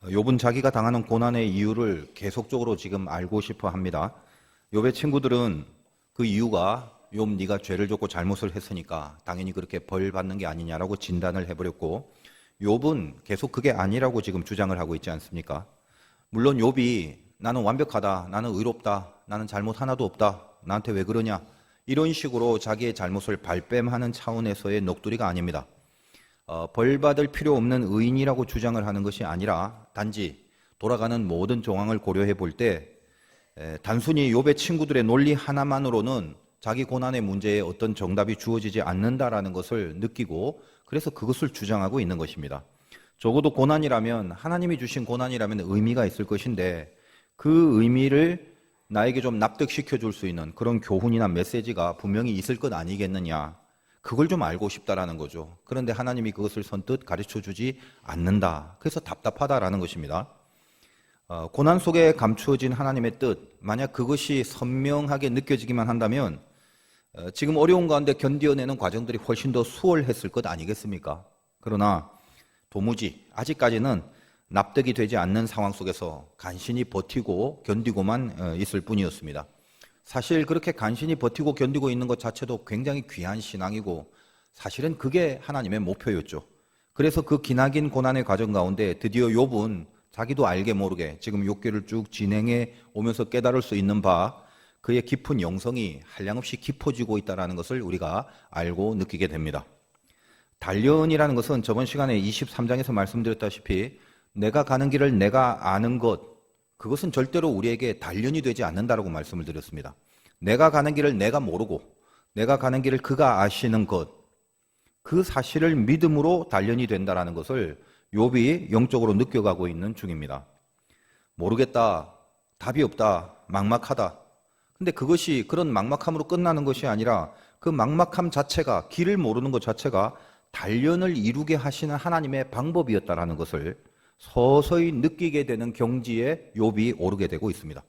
욥은 자기가 당하는 고난의 이유를 계속적으로 지금 알고 싶어 합니다. 욥의 친구들은 그 이유가 욥 네가 죄를 졌고 잘못을 했으니까 당연히 그렇게 벌 받는 게 아니냐라고 진단을 해버렸고, 욥은 계속 그게 아니라고 지금 주장을 하고 있지 않습니까? 물론 욥이 나는 완벽하다, 나는 의롭다, 나는 잘못 하나도 없다, 나한테 왜 그러냐, 이런 식으로 자기의 잘못을 발뺌하는 차원에서의 넋두리가 아닙니다. 벌 받을 필요 없는 의인이라고 주장을 하는 것이 아니라 단지 돌아가는 모든 정황을 고려해 볼 때 단순히 욥의 친구들의 논리 하나만으로는 자기 고난의 문제에 어떤 정답이 주어지지 않는다라는 것을 느끼고, 그래서 그것을 주장하고 있는 것입니다. 적어도 고난이라면, 하나님이 주신 고난이라면 의미가 있을 것인데, 그 의미를 나에게 좀 납득시켜 줄 수 있는 그런 교훈이나 메시지가 분명히 있을 것 아니겠느냐, 그걸 좀 알고 싶다라는 거죠. 그런데 하나님이 그것을 선뜻 가르쳐 주지 않는다. 그래서 답답하다라는 것입니다. 고난 속에 감추어진 하나님의 뜻, 만약 그것이 선명하게 느껴지기만 한다면 지금 어려운 가운데 견뎌내는 과정들이 훨씬 더 수월했을 것 아니겠습니까? 그러나 도무지 아직까지는 납득이 되지 않는 상황 속에서 간신히 버티고 견디고만 있을 뿐이었습니다. 사실 그렇게 간신히 버티고 견디고 있는 것 자체도 굉장히 귀한 신앙이고, 사실은 그게 하나님의 목표였죠. 그래서 그 기나긴 고난의 과정 가운데 드디어 욥은 자기도 알게 모르게 지금 욥기를 쭉 진행해 오면서 깨달을 수 있는 바, 그의 깊은 영성이 한량없이 깊어지고 있다는 것을 우리가 알고 느끼게 됩니다. 단련이라는 것은 저번 시간에 23장에서 말씀드렸다시피 내가 가는 길을 내가 아는 것, 그것은 절대로 우리에게 단련이 되지 않는다라고 말씀을 드렸습니다. 내가 가는 길을 내가 모르고 내가 가는 길을 그가 아시는 것, 그 사실을 믿음으로 단련이 된다라는 것을 욥이 영적으로 느껴가고 있는 중입니다. 모르겠다, 답이 없다, 막막하다. 근데 그것이 그런 막막함으로 끝나는 것이 아니라 그 막막함 자체가, 길을 모르는 것 자체가 단련을 이루게 하시는 하나님의 방법이었다라는 것을 서서히 느끼게 되는 경지에 욥이 오르게 되고 있습니다.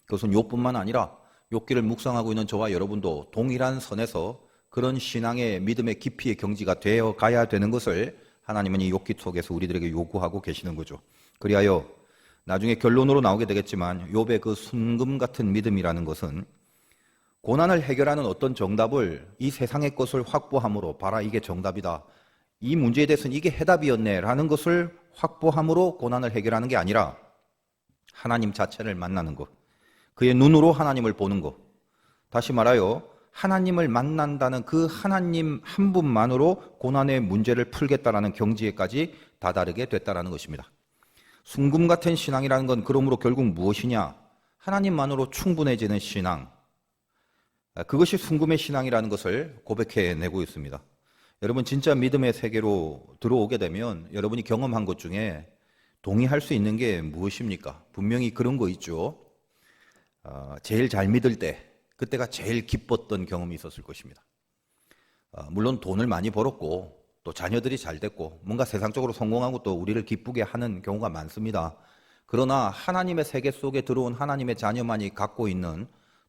그것은 욥뿐만 아니라 욥기를 묵상하고 있는 저와 여러분도 동일한 선에서 그런 신앙의 믿음의 깊이의 경지가 되어 가야 되는 것을 하나님은 이 욥기 속에서 우리들에게 요구하고 계시는 거죠. 그리하여 나중에 결론으로 나오게 되겠지만 욥의 그 순금 같은 믿음이라는 것은 고난을 해결하는 어떤 정답을, 이 세상의 것을 확보함으로 봐라 이게 정답이다, 이 문제에 대해서는 이게 해답이었네 라는 것을 확보함으로 고난을 해결하는 게 아니라 하나님 자체를 만나는 것, 그의 눈으로 하나님을 보는 것, 다시 말하여 하나님을 만난다는 그 하나님 한 분만으로 고난의 문제를 풀겠다라는 경지에까지 다다르게 됐다라는 것입니다. 순금 같은 신앙이라는 건 그러므로 결국 무엇이냐? 하나님만으로 충분해지는 신앙, 그것이 순금의 신앙이라는 것을 고백해내고 있습니다. 여러분, 진짜 믿음의 세계로 들어오게 되면 여러분이 경험한 것 중에 동의할 수 있는 게 무엇입니까? 분명히 그런 거 있죠. 제일 잘 믿을 때, 그때가 제일 기뻤던 경험이 있었을 것입니다. 물론 돈을 많이 벌었고 또 자녀들이 잘 됐고 뭔가 세상적으로 성공하고 또 우리를 기쁘게 하는 경우가 많습니다. 그러나 하나님의 세계 속에 들어온 하나님의 자녀만이 갖고 있는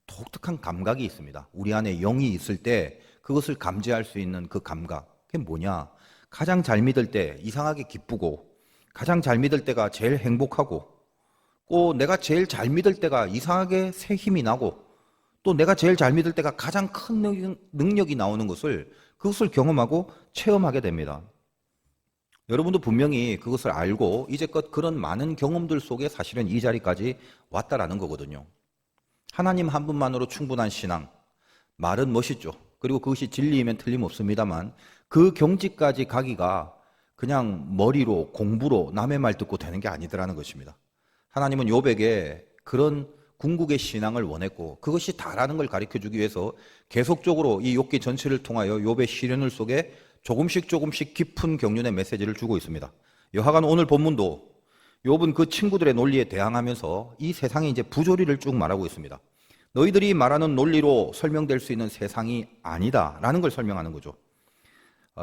독특한 감각이 있습니다. 우리 안에 영이 있을 때 그것을 감지할 수 있는 그 감각, 그게 뭐냐? 가장 잘 믿을 때 이상하게 기쁘고, 가장 잘 믿을 때가 제일 행복하고, 또 내가 제일 잘 믿을 때가 이상하게 새 힘이 나고, 또 내가 제일 잘 믿을 때가 가장 큰 능력이 나오는 것을, 그것을 경험하고 체험하게 됩니다. 여러분도 분명히 그것을 알고 이제껏 그런 많은 경험들 속에 사실은 이 자리까지 왔다라는 거거든요. 하나님 한 분만으로 충분한 신앙, 말은 멋있죠. 그리고 그것이 진리이면 틀림없습니다만 그 경지까지 가기가 그냥 머리로, 공부로 남의 말 듣고 되는 게 아니더라는 것입니다. 하나님은 욥에게 그런 궁극의 신앙을 원했고, 그것이 다라는 걸 가르쳐주기 위해서 계속적으로 이 욥기 전체를 통하여 욥의 시련을 속에 조금씩 깊은 경륜의 메시지를 주고 있습니다. 여하간 오늘 본문도 욥은 그 친구들의 논리에 대항하면서 이 세상의 이제 부조리를 쭉 말하고 있습니다. 너희들이 말하는 논리로 설명될 수 있는 세상이 아니다라는 걸 설명하는 거죠.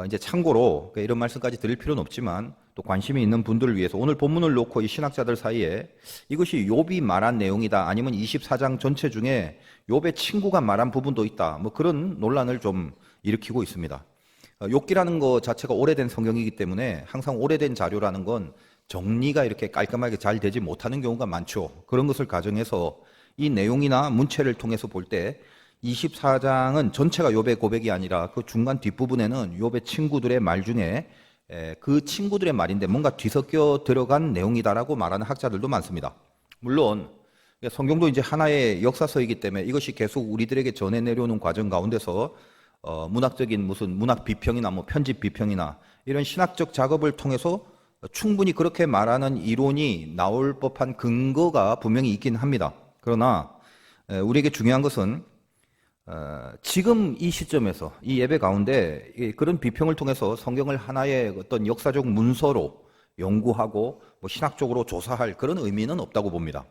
이제 참고로 이런 말씀까지 드릴 필요는 없지만 또 관심이 있는 분들을 위해서 오늘 본문을 놓고 이 신학자들 사이에 이것이 욥이 말한 내용이다, 아니면 24장 전체 중에 욥의 친구가 말한 부분도 있다, 뭐 그런 논란을 좀 일으키고 있습니다. 욥기라는 것 자체가 오래된 성경이기 때문에 항상 오래된 자료라는 건 정리가 이렇게 깔끔하게 잘 되지 못하는 경우가 많죠. 그런 것을 가정해서 이 내용이나 문체를 통해서 볼 때 24장은 전체가 욥의 고백이 아니라 그 중간 뒷부분에는 욥의 친구들의 말 중에 그 친구들의 말인데 뭔가 뒤섞여 들어간 내용이다라고 말하는 학자들도 많습니다. 물론 성경도 이제 하나의 역사서이기 때문에 이것이 계속 우리들에게 전해 내려오는 과정 가운데서 문학적인 무슨 문학 비평이나 뭐 편집 비평이나 이런 신학적 작업을 통해서 충분히 그렇게 말하는 이론이 나올 법한 근거가 분명히 있긴 합니다. 그러나 우리에게 중요한 것은 지금 이 시점에서 이 예배 가운데 그런 비평을 통해서 성경을 하나의 어떤 역사적 문서로 연구하고 뭐 신학적으로 조사할 그런 의미는 없다고 봅니다.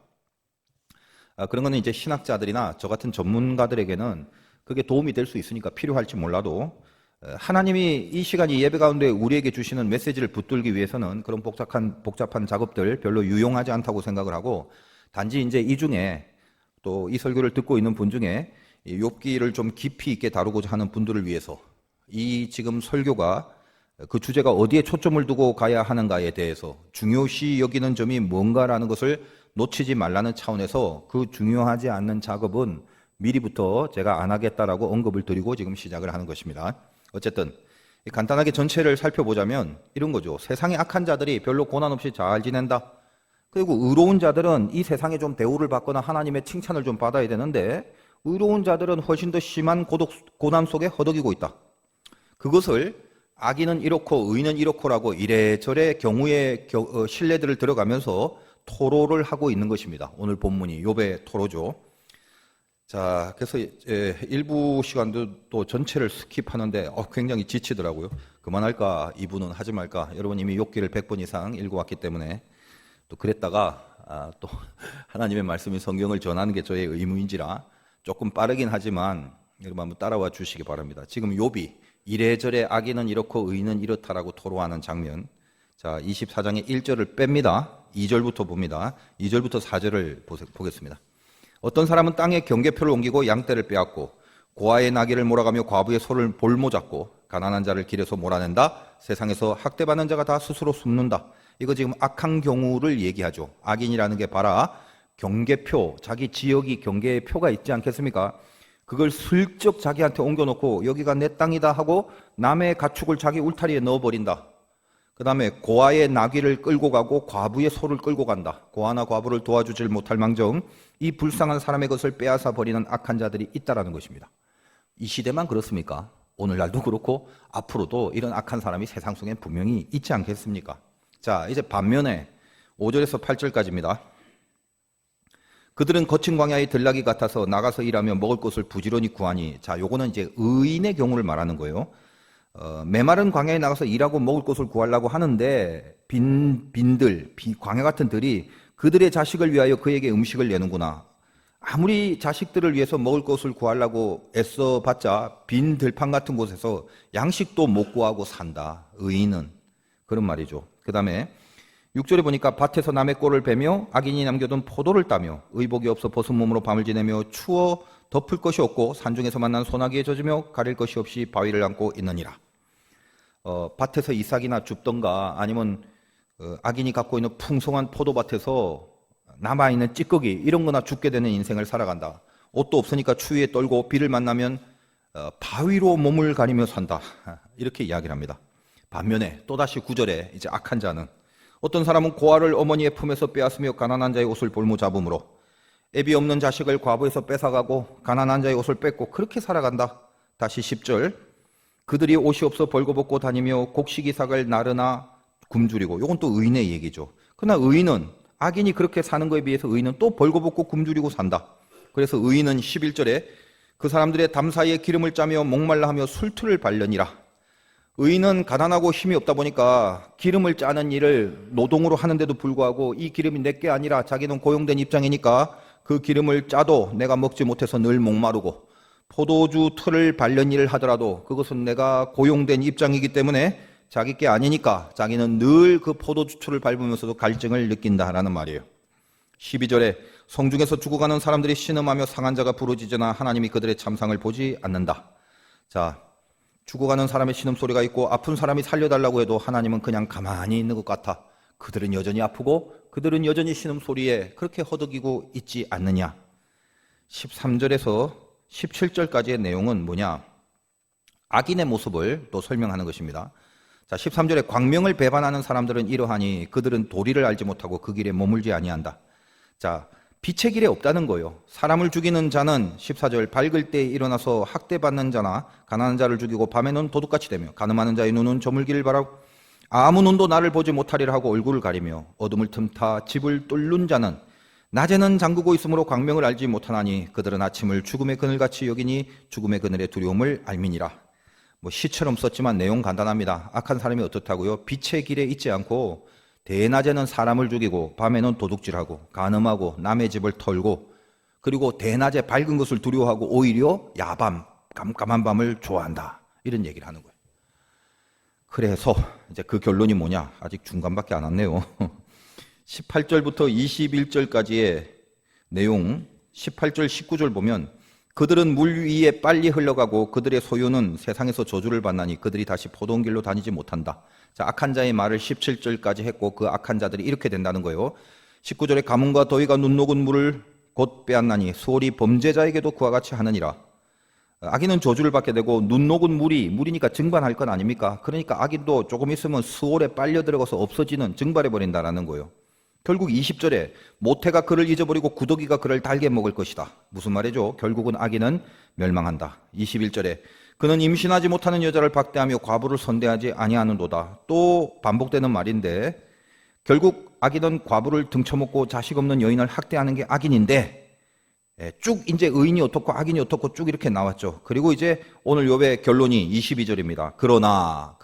그런 거는 이제 신학자들이나 저 같은 전문가들에게는 그게 도움이 될 수 있으니까 필요할지 몰라도 하나님이 이 시간 이 예배 가운데 우리에게 주시는 메시지를 붙들기 위해서는 그런 복잡한 작업들 별로 유용하지 않다고 생각을 하고 단지 이제 이 중에 또 이 설교를 듣고 있는 분 중에 욥기를 좀 깊이 있게 다루고자 하는 분들을 위해서 이 지금 설교가 그 주제가 어디에 초점을 두고 가야 하는가에 대해서 중요시 여기는 점이 뭔가라는 것을 놓치지 말라는 차원에서 그 중요하지 않는 작업은 미리부터 제가 안 하겠다라고 언급을 드리고 지금 시작을 하는 것입니다. 어쨌든 간단하게 전체를 살펴보자면 이런 거죠. 세상의 악한 자들이 별로 고난 없이 잘 지낸다. 그리고 의로운 자들은 이 세상에 좀 대우를 받거나 하나님의 칭찬을 좀 받아야 되는데 의로운 자들은 훨씬 더 심한 고난 속에 허덕이고 있다. 그것을 악인은 이렇고 의인은 이렇고라고 이래저래 경우의 신뢰들을 들어가면서 토로를 하고 있는 것입니다. 오늘 본문이 욥의 토로죠. 자, 그래서 일부 시간도 또 전체를 스킵하는데 굉장히 지치더라고요. 그만할까, 2부는 하지 말까. 여러분 이미 욥기를 100번 이상 읽어왔기 때문에 또 그랬다가 또 하나님의 말씀이 성경을 전하는 게 저의 의무인지라 조금 빠르긴 하지만 여러분 한번 따라와 주시기 바랍니다. 지금 욥이 이래저래 악인은 이렇고 의인은 이렇다라고 토로하는 장면. 자, 24장의 1절을 뺍니다. 2절부터 봅니다. 2절부터 4절을 보겠습니다. 어떤 사람은 땅에 경계표를 옮기고 양떼를 빼앗고 고아의 나귀를 몰아가며 과부의 소를 볼모 잡고 가난한 자를 길에서 몰아낸다. 세상에서 학대받는 자가 다 스스로 숨는다. 이거 지금 악한 경우를 얘기하죠. 악인이라는 게 봐라. 경계표, 자기 지역이 경계의 표가 있지 않겠습니까? 그걸 슬쩍 자기한테 옮겨놓고 여기가 내 땅이다 하고 남의 가축을 자기 울타리에 넣어버린다. 그 다음에 고아의 나귀를 끌고 가고 과부의 소를 끌고 간다. 고아나 과부를 도와주질 못할 망정 이 불쌍한 사람의 것을 빼앗아 버리는 악한 자들이 있다라는 것입니다. 이 시대만 그렇습니까? 오늘날도 그렇고 앞으로도 이런 악한 사람이 세상 속에 분명히 있지 않겠습니까? 자, 이제 반면에 5절에서 8절까지입니다. 그들은 거친 광야의 들나귀 같아서 나가서 일하며 먹을 것을 부지런히 구하니, 자, 요거는 이제 의인의 경우를 말하는 거예요. 메마른 광야에 나가서 일하고 먹을 것을 구하려고 하는데 광야 같은 들이 그들의 자식을 위하여 그에게 음식을 내는구나. 아무리 자식들을 위해서 먹을 것을 구하려고 애써봤자 빈 들판 같은 곳에서 양식도 못 구하고 산다. 의인은. 그런 말이죠. 그 다음에 6절에 보니까 밭에서 남의 꼴을 베며 악인이 남겨둔 포도를 따며 의복이 없어 벗은 몸으로 밤을 지내며 추워 덮을 것이 없고 산중에서 만난 소나기에 젖으며 가릴 것이 없이 바위를 안고 있느니라. 밭에서 이삭이나 줍던가 아니면 악인이 갖고 있는 풍성한 포도밭에서 남아있는 찌꺼기 이런 거나 죽게 되는 인생을 살아간다. 옷도 없으니까 추위에 떨고 비를 만나면 바위로 몸을 가리며 산다. 이렇게 이야기를 합니다. 반면에 또다시 9절에 이제 악한 자는 어떤 사람은 고아를 어머니의 품에서 빼앗으며 가난한 자의 옷을 볼모 잡음으로 애비 없는 자식을 과부에서 뺏어가고 가난한 자의 옷을 뺏고 그렇게 살아간다. 다시 10절 그들이 옷이 없어 벌거벗고 다니며 곡식이삭을 나르나 굶주리고, 이건 또 의인의 얘기죠. 그러나 의인은 악인이 그렇게 사는 것에 비해서 의인은 또 벌거벗고 굶주리고 산다. 그래서 의인은 11절에 그 사람들의 담 사이에 기름을 짜며 목말라 하며 술틀을 발려니라. 의인은 가난하고 힘이 없다 보니까 기름을 짜는 일을 노동으로 하는데도 불구하고 이 기름이 내게 아니라 자기는 고용된 입장이니까 그 기름을 짜도 내가 먹지 못해서 늘 목마르고, 포도주 틀을 발른 일을 하더라도 그것은 내가 고용된 입장이기 때문에 자기 게 아니니까 자기는 늘 그 포도주 틀을 밟으면서도 갈증을 느낀다라는 말이에요. 12절에 성중에서 죽어가는 사람들이 신음하며 상한 자가 부르짖으나 하나님이 그들의 참상을 보지 않는다. 자, 죽어가는 사람의 신음소리가 있고 아픈 사람이 살려달라고 해도 하나님은 그냥 가만히 있는 것 같아. 그들은 여전히 아프고 그들은 여전히 신음소리에 그렇게 허덕이고 있지 않느냐. 13절에서 17절까지의 내용은 뭐냐? 악인의 모습을 또 설명하는 것입니다. 자, 13절에 광명을 배반하는 사람들은 이러하니 그들은 도리를 알지 못하고 그 길에 머물지 아니한다. 자, 빛의 길에 없다는 거예요. 사람을 죽이는 자는 14절 밝을 때 일어나서 학대받는 자나 가난한 자를 죽이고 밤에는 도둑같이 되며 가늠하는 자의 눈은 저물기를 바라고 아무 눈도 나를 보지 못하리라 하고 얼굴을 가리며 어둠을 틈타 집을 뚫는 자는 낮에는 잠그고 있으므로 광명을 알지 못하나니 그들은 아침을 죽음의 그늘같이 여기니 죽음의 그늘의 두려움을 알미니라. 뭐 시처럼 썼지만 내용 간단합니다. 악한 사람이 어떻다고요? 빛의 길에 있지 않고 대낮에는 사람을 죽이고 밤에는 도둑질하고 간음하고 남의 집을 털고 그리고 대낮에 밝은 것을 두려워하고 오히려 야밤 깜깜한 밤을 좋아한다. 이런 얘기를 하는 거예요. 그래서 이제 그 결론이 뭐냐? 아직 중간밖에 안 왔네요. 18절부터 21절까지의 내용, 18절, 19절 보면 그들은 물 위에 빨리 흘러가고 그들의 소유는 세상에서 저주를 받나니 그들이 다시 포도원 길로 다니지 못한다. 자, 악한 자의 말을 17절까지 했고 그 악한 자들이 이렇게 된다는 거예요. 19절에 가뭄과 더위가 눈 녹은 물을 곧 빼앗나니 수월이 범죄자에게도 그와 같이 하느니라. 악인은 저주를 받게 되고 눈 녹은 물이니까 증발할 건 아닙니까? 그러니까 악인도 조금 있으면 수월에 빨려 들어가서 없어지는, 증발해버린다라는 거예요. 결국 20절에 모태가 그를 잊어버리고 구더기가 그를 달게 먹을 것이다. 무슨 말이죠? 결국은 악인은 멸망한다. 21절에 그는 임신하지 못하는 여자를 박대하며 과부를 선대하지 아니하는도다. 또 반복되는 말인데 결국 악인은 과부를 등쳐먹고 자식 없는 여인을 학대하는 게 악인인데 쭉 이제 의인이 어떻고 악인이 어떻고 쭉 이렇게 나왔죠. 그리고 이제 오늘 욥의 결론이 22절입니다. 그러나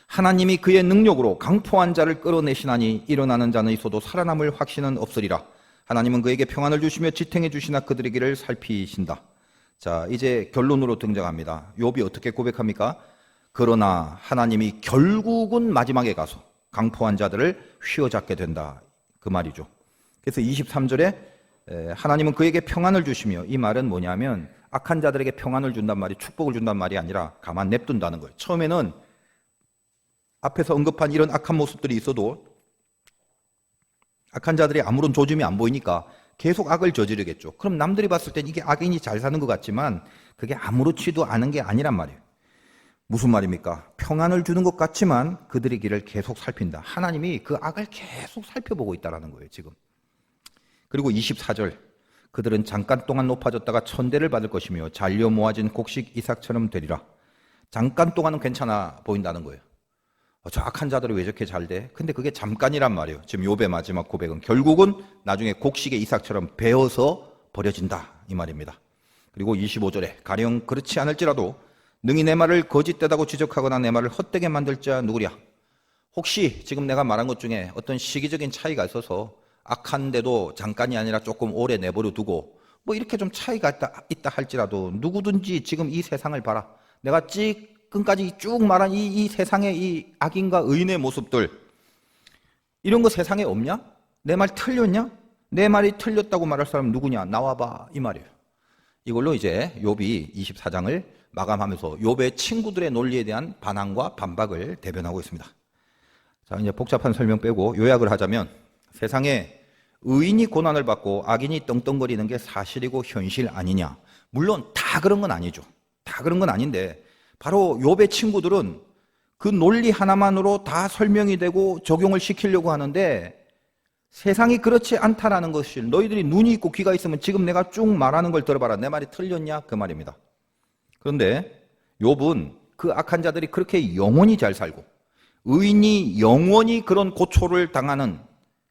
하나님이 그의 능력으로 강포한 자를 끌어내시나니 일어나는 자는 있어도 살아남을 확신은 없으리라. 하나님은 그에게 평안을 주시며 지탱해 주시나 그들의 길을 살피신다. 자, 이제 결론으로 등장합니다. 욥이 어떻게 고백합니까? 그러나 하나님이 결국은 마지막에 가서 강포한 자들을 휘어잡게 된다. 그 말이죠. 그래서 23절에 하나님은 그에게 평안을 주시며, 이 말은 뭐냐면 악한 자들에게 평안을 준단 말이 축복을 준단 말이 아니라 가만 냅둔다는 거예요. 처음에는 앞에서 언급한 이런 악한 모습들이 있어도 악한 자들이 아무런 조짐이 안 보이니까 계속 악을 저지르겠죠. 그럼 남들이 봤을 땐 이게 악인이 잘 사는 것 같지만 그게 아무렇지도 않은 게 아니란 말이에요. 무슨 말입니까? 평안을 주는 것 같지만 그들의 길을 계속 살핀다. 하나님이 그 악을 계속 살펴보고 있다는 거예요, 지금. 그리고 24절, 그들은 잠깐 동안 높아졌다가 천대를 받을 것이며 잘려 모아진 곡식 이삭처럼 되리라. 잠깐 동안은 괜찮아 보인다는 거예요. 저 악한 자들이 왜 저렇게 잘 돼? 근데 그게 잠깐이란 말이에요. 지금 욥의 마지막 고백은 결국은 나중에 곡식의 이삭처럼 베어서 버려진다, 이 말입니다. 그리고 25절에 가령 그렇지 않을지라도 능히 내 말을 거짓되다고 지적하거나 내 말을 헛되게 만들 자 누구랴? 혹시 지금 내가 말한 것 중에 어떤 시기적인 차이가 있어서 악한데도 잠깐이 아니라 조금 오래 내버려 두고 뭐 이렇게 좀 차이가 있다 할지라도 누구든지 지금 이 세상을 봐라. 내가 지금까지 쭉 말한 이 세상의 이 악인과 의인의 모습들, 이런 거 세상에 없냐? 내 말 틀렸냐? 내 말이 틀렸다고 말할 사람 누구냐? 나와봐, 이 말이에요. 이걸로 이제 욥이 24장을 마감하면서 욥의 친구들의 논리에 대한 반항과 반박을 대변하고 있습니다. 자, 이제 복잡한 설명 빼고 요약을 하자면 세상에 의인이 고난을 받고 악인이 떵떵거리는 게 사실이고 현실 아니냐? 물론 다 그런 건 아니죠. 다 그런 건 아닌데 바로 욥의 친구들은 그 논리 하나만으로 다 설명이 되고 적용을 시키려고 하는데 세상이 그렇지 않다라는 것이, 너희들이 눈이 있고 귀가 있으면 지금 내가 쭉 말하는 걸 들어봐라. 내 말이 틀렸냐? 그 말입니다. 그런데 욥은 그 악한 자들이 그렇게 영원히 잘 살고 의인이 영원히 그런 고초를 당하는,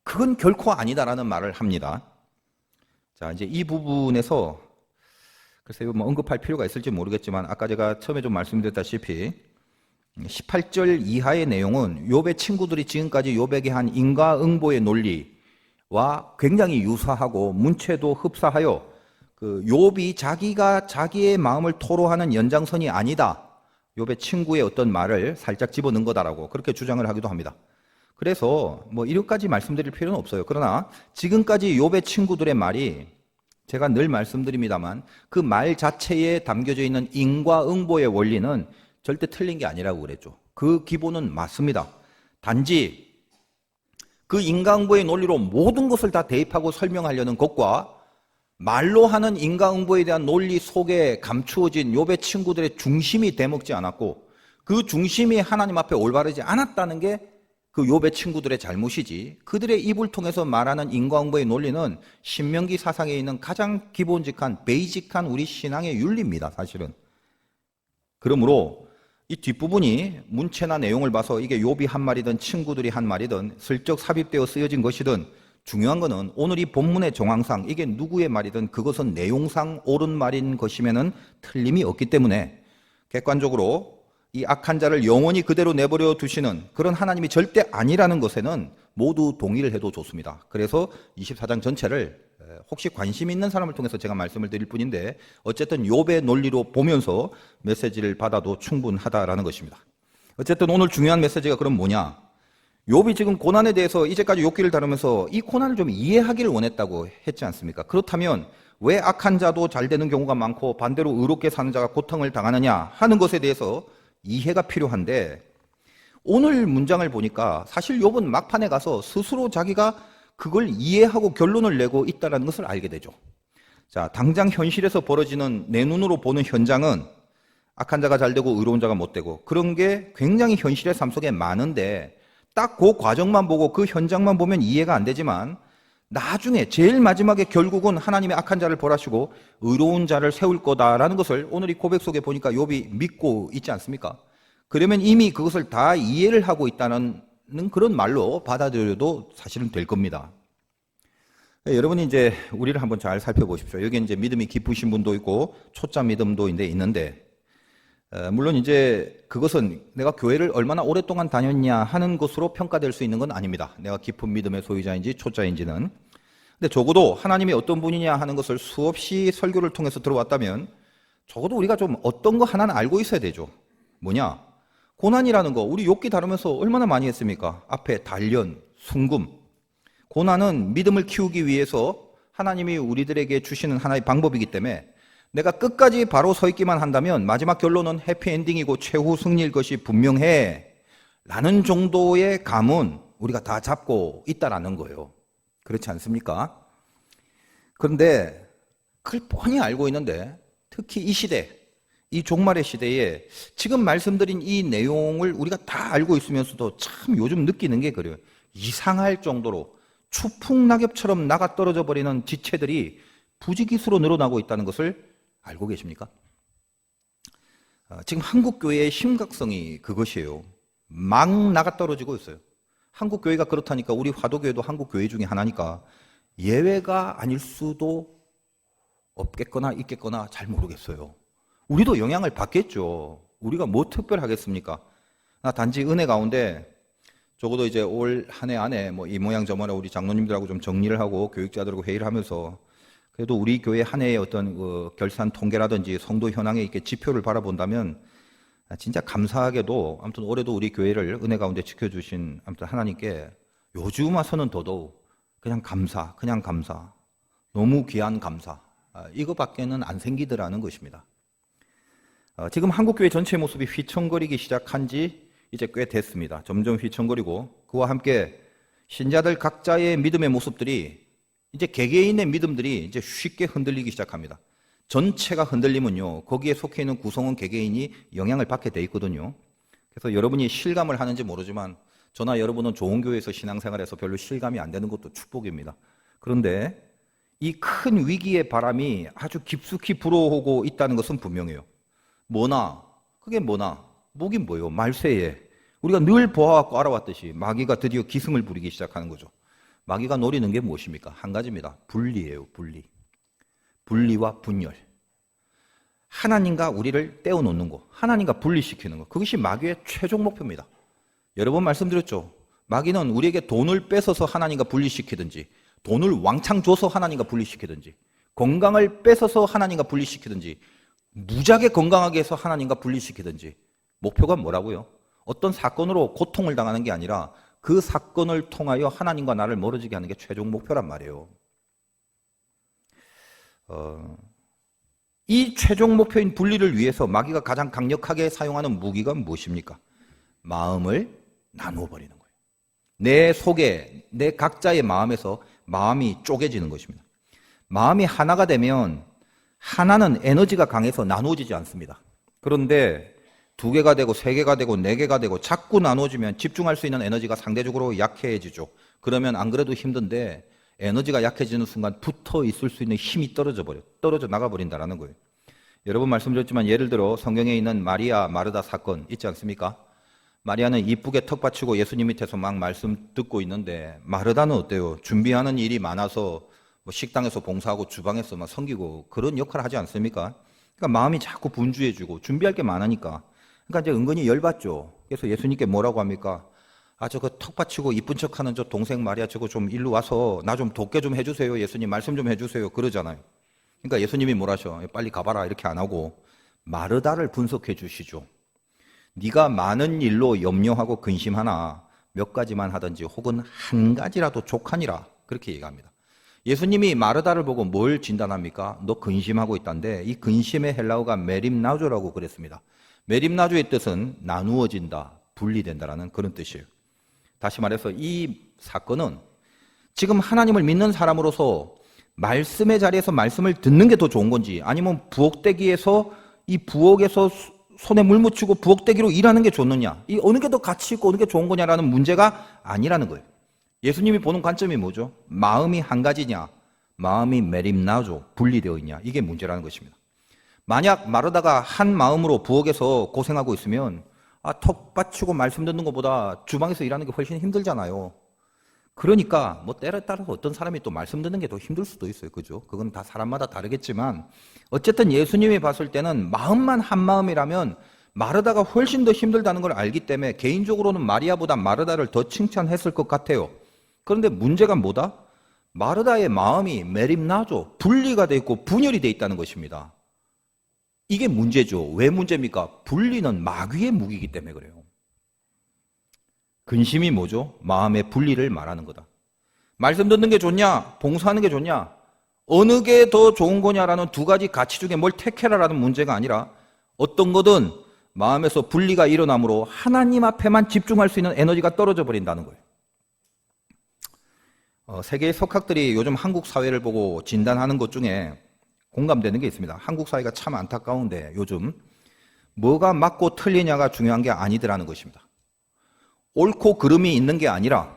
그건 결코 아니다라는 말을 합니다. 자, 이제 이 부분에서 글쎄요, 뭐 언급할 필요가 있을지 모르겠지만 아까 제가 처음에 좀 말씀드렸다시피 18절 이하의 내용은 욥의 친구들이 지금까지 욥에게 한 인과응보의 논리와 굉장히 유사하고 문체도 흡사하여 그 욥이 자기가 자기의 마음을 토로하는 연장선이 아니다, 욥의 친구의 어떤 말을 살짝 집어넣은 거다라고 그렇게 주장을 하기도 합니다. 그래서 뭐 이렇게까지 말씀드릴 필요는 없어요. 그러나 지금까지 욥의 친구들의 말이, 제가 늘 말씀드립니다만 그 말 자체에 담겨져 있는 인과응보의 원리는 절대 틀린 게 아니라고 그랬죠. 그 기본은 맞습니다. 단지 그 인과응보의 논리로 모든 것을 다 대입하고 설명하려는 것과 말로 하는 인과응보에 대한 논리 속에 감추어진 욥의 친구들의 중심이 대먹지 않았고 그 중심이 하나님 앞에 올바르지 않았다는 게 그 욥의 친구들의 잘못이지, 그들의 입을 통해서 말하는 인과응보의 논리는 신명기 사상에 있는 가장 기본직한 베이직한 우리 신앙의 윤리입니다, 사실은. 그러므로 이 뒷부분이 문체나 내용을 봐서 이게 욥이 한 말이든 친구들이 한 말이든 슬쩍 삽입되어 쓰여진 것이든 중요한 것은 오늘 이 본문의 정황상 이게 누구의 말이든 그것은 내용상 옳은 말인 것이면은 틀림이 없기 때문에 객관적으로 이 악한 자를 영원히 그대로 내버려 두시는 그런 하나님이 절대 아니라는 것에는 모두 동의를 해도 좋습니다. 그래서 24장 전체를 혹시 관심 있는 사람을 통해서 제가 말씀을 드릴 뿐인데 어쨌든 욥의 논리로 보면서 메시지를 받아도 충분하다라는 것입니다. 어쨌든 오늘 중요한 메시지가 그럼 뭐냐? 욥이 지금 고난에 대해서 이제까지 욥기를 다루면서 이 고난을 좀 이해하기를 원했다고 했지 않습니까? 그렇다면 왜 악한 자도 잘 되는 경우가 많고 반대로 의롭게 사는 자가 고통을 당하느냐 하는 것에 대해서 이해가 필요한데, 오늘 문장을 보니까 사실 욥은 막판에 가서 스스로 자기가 그걸 이해하고 결론을 내고 있다는 것을 알게 되죠. 자, 당장 현실에서 벌어지는 내 눈으로 보는 현장은 악한 자가 잘 되고 의로운 자가 못 되고 그런 게 굉장히 현실의 삶 속에 많은데 딱 그 과정만 보고 그 현장만 보면 이해가 안 되지만 나중에 제일 마지막에 결국은 하나님의 악한 자를 벌하시고 의로운 자를 세울 거다라는 것을 오늘 이 고백 속에 보니까 욥이 믿고 있지 않습니까? 그러면 이미 그것을 다 이해를 하고 있다는 그런 말로 받아들여도 사실은 될 겁니다. 여러분이 이제 우리를 한번 잘 살펴보십시오. 여기 이제 믿음이 깊으신 분도 있고 초짜 믿음도 있는데 물론 이제 그것은 내가 교회를 얼마나 오랫동안 다녔냐 하는 것으로 평가될 수 있는 건 아닙니다. 내가 깊은 믿음의 소유자인지 초짜인지는. 근데 적어도 하나님이 어떤 분이냐 하는 것을 수없이 설교를 통해서 들어왔다면 적어도 우리가 좀 어떤 거 하나는 알고 있어야 되죠. 뭐냐? 고난이라는 거 우리 욥기 다루면서 얼마나 많이 했습니까? 앞에 단련, 순금. 고난은 믿음을 키우기 위해서 하나님이 우리들에게 주시는 하나의 방법이기 때문에 내가 끝까지 바로 서 있기만 한다면 마지막 결론은 해피엔딩이고 최후 승리일 것이 분명해 라는 정도의 감은 우리가 다 잡고 있다라는 거예요. 그렇지 않습니까? 그런데 그걸 뻔히 알고 있는데 특히 이 시대, 이 종말의 시대에 지금 말씀드린 이 내용을 우리가 다 알고 있으면서도 참 요즘 느끼는 게 그래요. 이상할 정도로 추풍낙엽처럼 나가 떨어져 버리는 지체들이 부지기수로 늘어나고 있다는 것을 알고 계십니까? 지금 한국교회의 심각성이 그것이에요. 막 나가 떨어지고 있어요. 한국교회가 그렇다니까 우리 화도교회도 한국교회 중에 하나니까 예외가 아닐 수도 없겠거나 있겠거나 잘 모르겠어요. 우리도 영향을 받겠죠. 우리가 뭐 특별하겠습니까? 단지 은혜 가운데 적어도 이제 올 한 해 안에 뭐 이 모양 저 모양 우리 장로님들하고 좀 정리를 하고 교육자들하고 회의를 하면서 그래도 우리 교회 한 해의 어떤 결산 통계라든지 성도 현황에 이렇게 지표를 바라본다면 진짜 감사하게도 아무튼 올해도 우리 교회를 은혜 가운데 지켜주신 아무튼 하나님께 요즘 와서는 더더욱 그냥 감사, 너무 귀한 감사, 이거밖에는 안 생기더라는 것입니다. 지금 한국교회 전체 모습이 휘청거리기 시작한 지 이제 꽤 됐습니다. 점점 휘청거리고 그와 함께 신자들 각자의 믿음의 모습들이 이제 개개인의 믿음들이 이제 쉽게 흔들리기 시작합니다. 전체가 흔들리면요, 거기에 속해 있는 구성원 개개인이 영향을 받게 돼 있거든요. 그래서 여러분이 실감을 하는지 모르지만 저나 여러분은 좋은 교회에서 신앙생활해서 별로 실감이 안 되는 것도 축복입니다. 그런데 이 큰 위기의 바람이 아주 깊숙이 불어오고 있다는 것은 분명해요. 그게 뭐나? 뭐긴 뭐예요? 말세에 우리가 늘 보아왔고 알아왔듯이 마귀가 드디어 기승을 부리기 시작하는 거죠. 마귀가 노리는 게 무엇입니까? 한 가지입니다. 분리예요, 분리. 분리와 분열. 하나님과 우리를 떼어놓는 거, 하나님과 분리시키는 거, 그것이 마귀의 최종 목표입니다. 여러 번 말씀드렸죠. 마귀는 우리에게 돈을 뺏어서 하나님과 분리시키든지, 돈을 왕창 줘서 하나님과 분리시키든지, 건강을 뺏어서 하나님과 분리시키든지, 무지하게 건강하게 해서 하나님과 분리시키든지, 목표가 뭐라고요? 어떤 사건으로 고통을 당하는 게 아니라 그 사건을 통하여 하나님과 나를 멀어지게 하는 게 최종 목표란 말이에요. 이 최종 목표인 분리를 위해서 마귀가 가장 강력하게 사용하는 무기가 무엇입니까? 마음을 나누어 버리는 거예요. 내 속에, 내 각자의 마음에서 마음이 쪼개지는 것입니다. 마음이 하나가 되면 하나는 에너지가 강해서 나누어지지 않습니다. 그런데 2개가 되고 3개가 되고 4개가 되고 자꾸 나누어지면 집중할 수 있는 에너지가 상대적으로 약해지죠. 그러면 안 그래도 힘든데 에너지가 약해지는 순간 붙어 있을 수 있는 힘이 떨어져 나가버린다는 거예요. 여러 번 말씀드렸지만 예를 들어 성경에 있는 마리아 마르다 사건 있지 않습니까? 마리아는 이쁘게 턱 받치고 예수님 밑에서 막 말씀 듣고 있는데 마르다는 어때요? 준비하는 일이 많아서 뭐 식당에서 봉사하고 주방에서 막 섬기고 그런 역할을 하지 않습니까? 그러니까 마음이 자꾸 분주해지고 준비할 게 많으니까 그러니까 이제 은근히 열받죠. 그래서 예수님께 뭐라고 합니까? 아, 저거 턱 받치고 이쁜 척하는 저 동생 마리아 저거 좀 일로 와서 나 좀 돕게 좀 해주세요. 예수님 말씀 좀 해주세요. 그러잖아요. 그러니까 예수님이 뭐라셔? 빨리 가봐라 이렇게 안 하고 마르다를 분석해 주시죠. 네가 많은 일로 염려하고 근심하나 몇 가지만 하든지 혹은 한 가지라도 족하니라 그렇게 얘기합니다. 예수님이 마르다를 보고 뭘 진단합니까? 너 근심하고 있다는데 이 근심의 헬라어가 메림나조라고 그랬습니다. 메림나조의 뜻은 나누어진다, 분리된다라는 그런 뜻이에요. 다시 말해서 이 사건은 지금 하나님을 믿는 사람으로서 말씀의 자리에서 말씀을 듣는 게 더 좋은 건지 아니면 부엌대기에서 이 부엌에서 손에 물 묻히고 부엌대기로 일하는 게 좋느냐 이 어느 게 더 가치 있고 어느 게 좋은 거냐라는 문제가 아니라는 거예요. 예수님이 보는 관점이 뭐죠? 마음이 한 가지냐 마음이 메림나조 분리되어 있냐 이게 문제라는 것입니다. 만약 마르다가 한 마음으로 부엌에서 고생하고 있으면 턱 받치고 말씀 듣는 것보다 주방에서 일하는 게 훨씬 힘들잖아요. 그러니까 뭐 때에 따라서 어떤 사람이 또 말씀 듣는 게 더 힘들 수도 있어요. 그죠? 그건 다 사람마다 다르겠지만 어쨌든 예수님이 봤을 때는 마음만 한 마음이라면 마르다가 훨씬 더 힘들다는 걸 알기 때문에 개인적으로는 마리아보다 마르다를 더 칭찬했을 것 같아요. 그런데 문제가 뭐다? 마르다의 마음이 메림나조 분리가 돼 있고 분열이 돼 있다는 것입니다. 이게 문제죠. 왜 문제입니까? 분리는 마귀의 무기이기 때문에 그래요. 근심이 뭐죠? 마음의 분리를 말하는 거다. 말씀 듣는 게 좋냐? 봉사하는 게 좋냐? 어느 게 더 좋은 거냐라는 2가지 가치 중에 뭘 택해라라는 문제가 아니라 어떤 거든 마음에서 분리가 일어나므로 하나님 앞에만 집중할 수 있는 에너지가 떨어져 버린다는 거예요. 세계의 석학들이 요즘 한국 사회를 보고 진단하는 것 중에 공감되는 게 있습니다. 한국 사회가 참 안타까운데 요즘 뭐가 맞고 틀리냐가 중요한 게 아니더라는 것입니다. 옳고 그름이 있는 게 아니라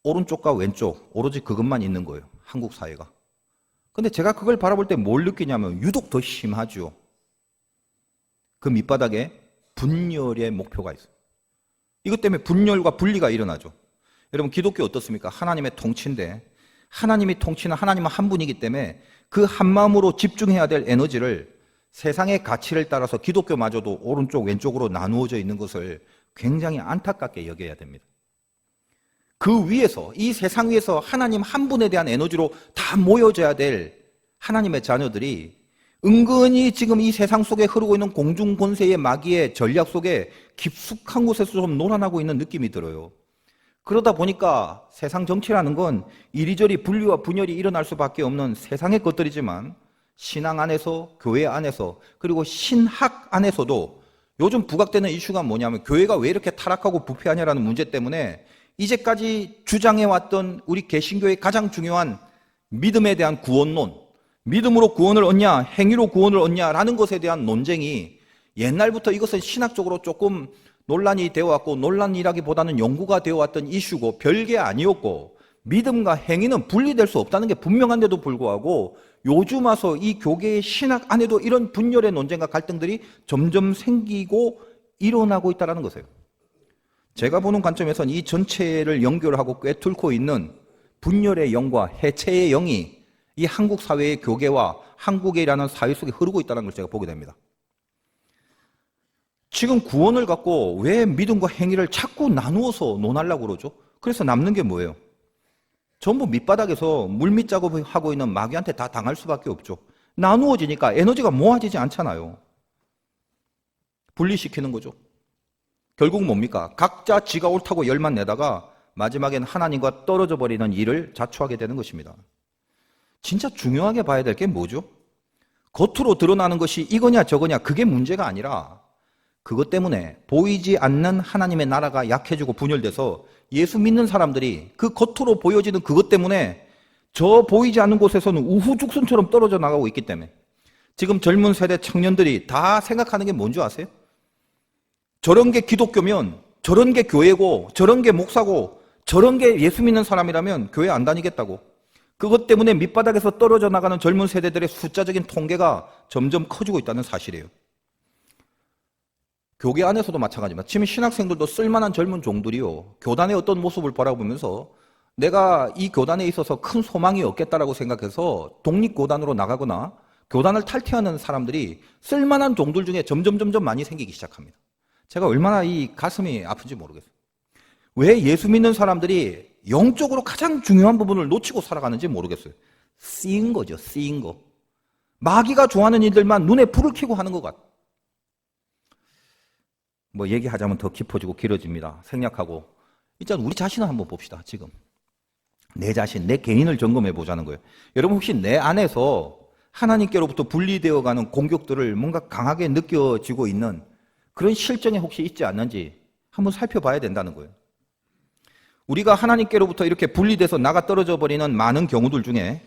오른쪽과 왼쪽 오로지 그것만 있는 거예요. 한국 사회가. 근데 제가 그걸 바라볼 때 뭘 느끼냐면 유독 더 심하죠. 그 밑바닥에 분열의 목표가 있어요. 이것 때문에 분열과 분리가 일어나죠. 여러분 기독교 어떻습니까? 하나님의 통치인데 하나님이 통치는 하나님은 한 분이기 때문에 그 한 마음으로 집중해야 될 에너지를 세상의 가치를 따라서 기독교마저도 오른쪽 왼쪽으로 나누어져 있는 것을 굉장히 안타깝게 여겨야 됩니다. 그 위에서 이 세상 위에서 하나님 한 분에 대한 에너지로 다 모여져야 될 하나님의 자녀들이 은근히 지금 이 세상 속에 흐르고 있는 공중 권세의 마귀의 전략 속에 깊숙한 곳에서 좀 놀아나고 있는 느낌이 들어요. 그러다 보니까 세상 정치라는 건 이리저리 분리와 분열이 일어날 수밖에 없는 세상의 것들이지만 신앙 안에서, 교회 안에서, 그리고 신학 안에서도 요즘 부각되는 이슈가 뭐냐면 교회가 왜 이렇게 타락하고 부패하냐라는 문제 때문에 이제까지 주장해왔던 우리 개신교의 가장 중요한 믿음에 대한 구원론, 믿음으로 구원을 얻냐, 행위로 구원을 얻냐라는 것에 대한 논쟁이 옛날부터 이것은 신학적으로 조금 논란이 되어왔고 논란이라기보다는 연구가 되어왔던 이슈고 별게 아니었고 믿음과 행위는 분리될 수 없다는 게 분명한데도 불구하고 요즘 와서 이 교계의 신학 안에도 이런 분열의 논쟁과 갈등들이 점점 생기고 일어나고 있다는 것이에요. 제가 보는 관점에서는 이 전체를 연결하고 꿰뚫고 있는 분열의 영과 해체의 영이 이 한국 사회의 교계와 한국이라는 사회 속에 흐르고 있다는 걸 제가 보게 됩니다. 지금 구원을 갖고 왜 믿음과 행위를 자꾸 나누어서 논하려고 그러죠? 그래서 남는 게 뭐예요? 전부 밑바닥에서 물밑 작업을 하고 있는 마귀한테 다 당할 수밖에 없죠. 나누어지니까 에너지가 모아지지 않잖아요. 분리시키는 거죠. 결국 뭡니까? 각자 지가 옳다고 열만 내다가 마지막엔 하나님과 떨어져 버리는 일을 자초하게 되는 것입니다. 진짜 중요하게 봐야 될 게 뭐죠? 겉으로 드러나는 것이 이거냐 저거냐 그게 문제가 아니라 그것 때문에 보이지 않는 하나님의 나라가 약해지고 분열돼서 예수 믿는 사람들이 그 겉으로 보여지는 그것 때문에 저 보이지 않는 곳에서는 우후죽순처럼 떨어져 나가고 있기 때문에 지금 젊은 세대 청년들이 다 생각하는 게 뭔지 아세요? 저런 게 기독교면, 저런 게 교회고, 저런 게 목사고, 저런 게 예수 믿는 사람이라면 교회 안 다니겠다고. 그것 때문에 밑바닥에서 떨어져 나가는 젊은 세대들의 숫자적인 통계가 점점 커지고 있다는 사실이에요. 교계 안에서도 마찬가지입니다. 지금 신학생들도 쓸만한 젊은 종들이요, 교단의 어떤 모습을 바라보면서 내가 이 교단에 있어서 큰 소망이 없겠다라고 생각해서 독립교단으로 나가거나 교단을 탈퇴하는 사람들이 쓸만한 종들 중에 점점 많이 생기기 시작합니다. 제가 얼마나 이 가슴이 아픈지 모르겠어요. 왜 예수 믿는 사람들이 영적으로 가장 중요한 부분을 놓치고 살아가는지 모르겠어요. 쓰인 거죠, 쓰인 거. 마귀가 좋아하는 일들만 눈에 불을 켜고 하는 것 같아요. 뭐 얘기하자면 더 깊어지고 길어집니다. 생략하고. 일단 우리 자신을 한번 봅시다, 지금. 내 자신, 내 개인을 점검해 보자는 거예요. 여러분 혹시 내 안에서 하나님께로부터 분리되어 가는 공격들을 뭔가 강하게 느껴지고 있는 그런 실정이 혹시 있지 않는지 한번 살펴봐야 된다는 거예요. 우리가 하나님께로부터 이렇게 분리돼서 나가 떨어져 버리는 많은 경우들 중에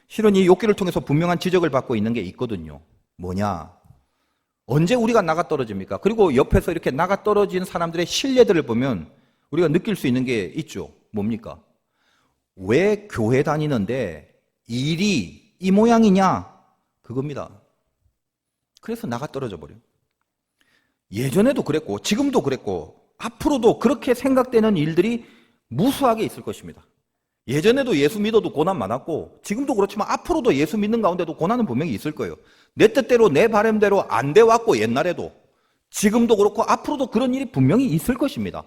실은 이 욥기를 통해서 분명한 지적을 받고 있는 게 있거든요. 뭐냐? 언제 우리가 나가 떨어집니까? 그리고 옆에서 이렇게 나가 떨어진 사람들의 신뢰들을 보면 우리가 느낄 수 있는 게 있죠. 뭡니까? 왜 교회 다니는데 일이 이 모양이냐? 그겁니다. 그래서 나가 떨어져 버려요. 예전에도 그랬고 지금도 그랬고 앞으로도 그렇게 생각되는 일들이 무수하게 있을 것입니다. 예전에도 예수 믿어도 고난 많았고 지금도 그렇지만 앞으로도 예수 믿는 가운데도 고난은 분명히 있을 거예요. 내 뜻대로 내 바람대로 안 돼 왔고 옛날에도 지금도 그렇고 앞으로도 그런 일이 분명히 있을 것입니다.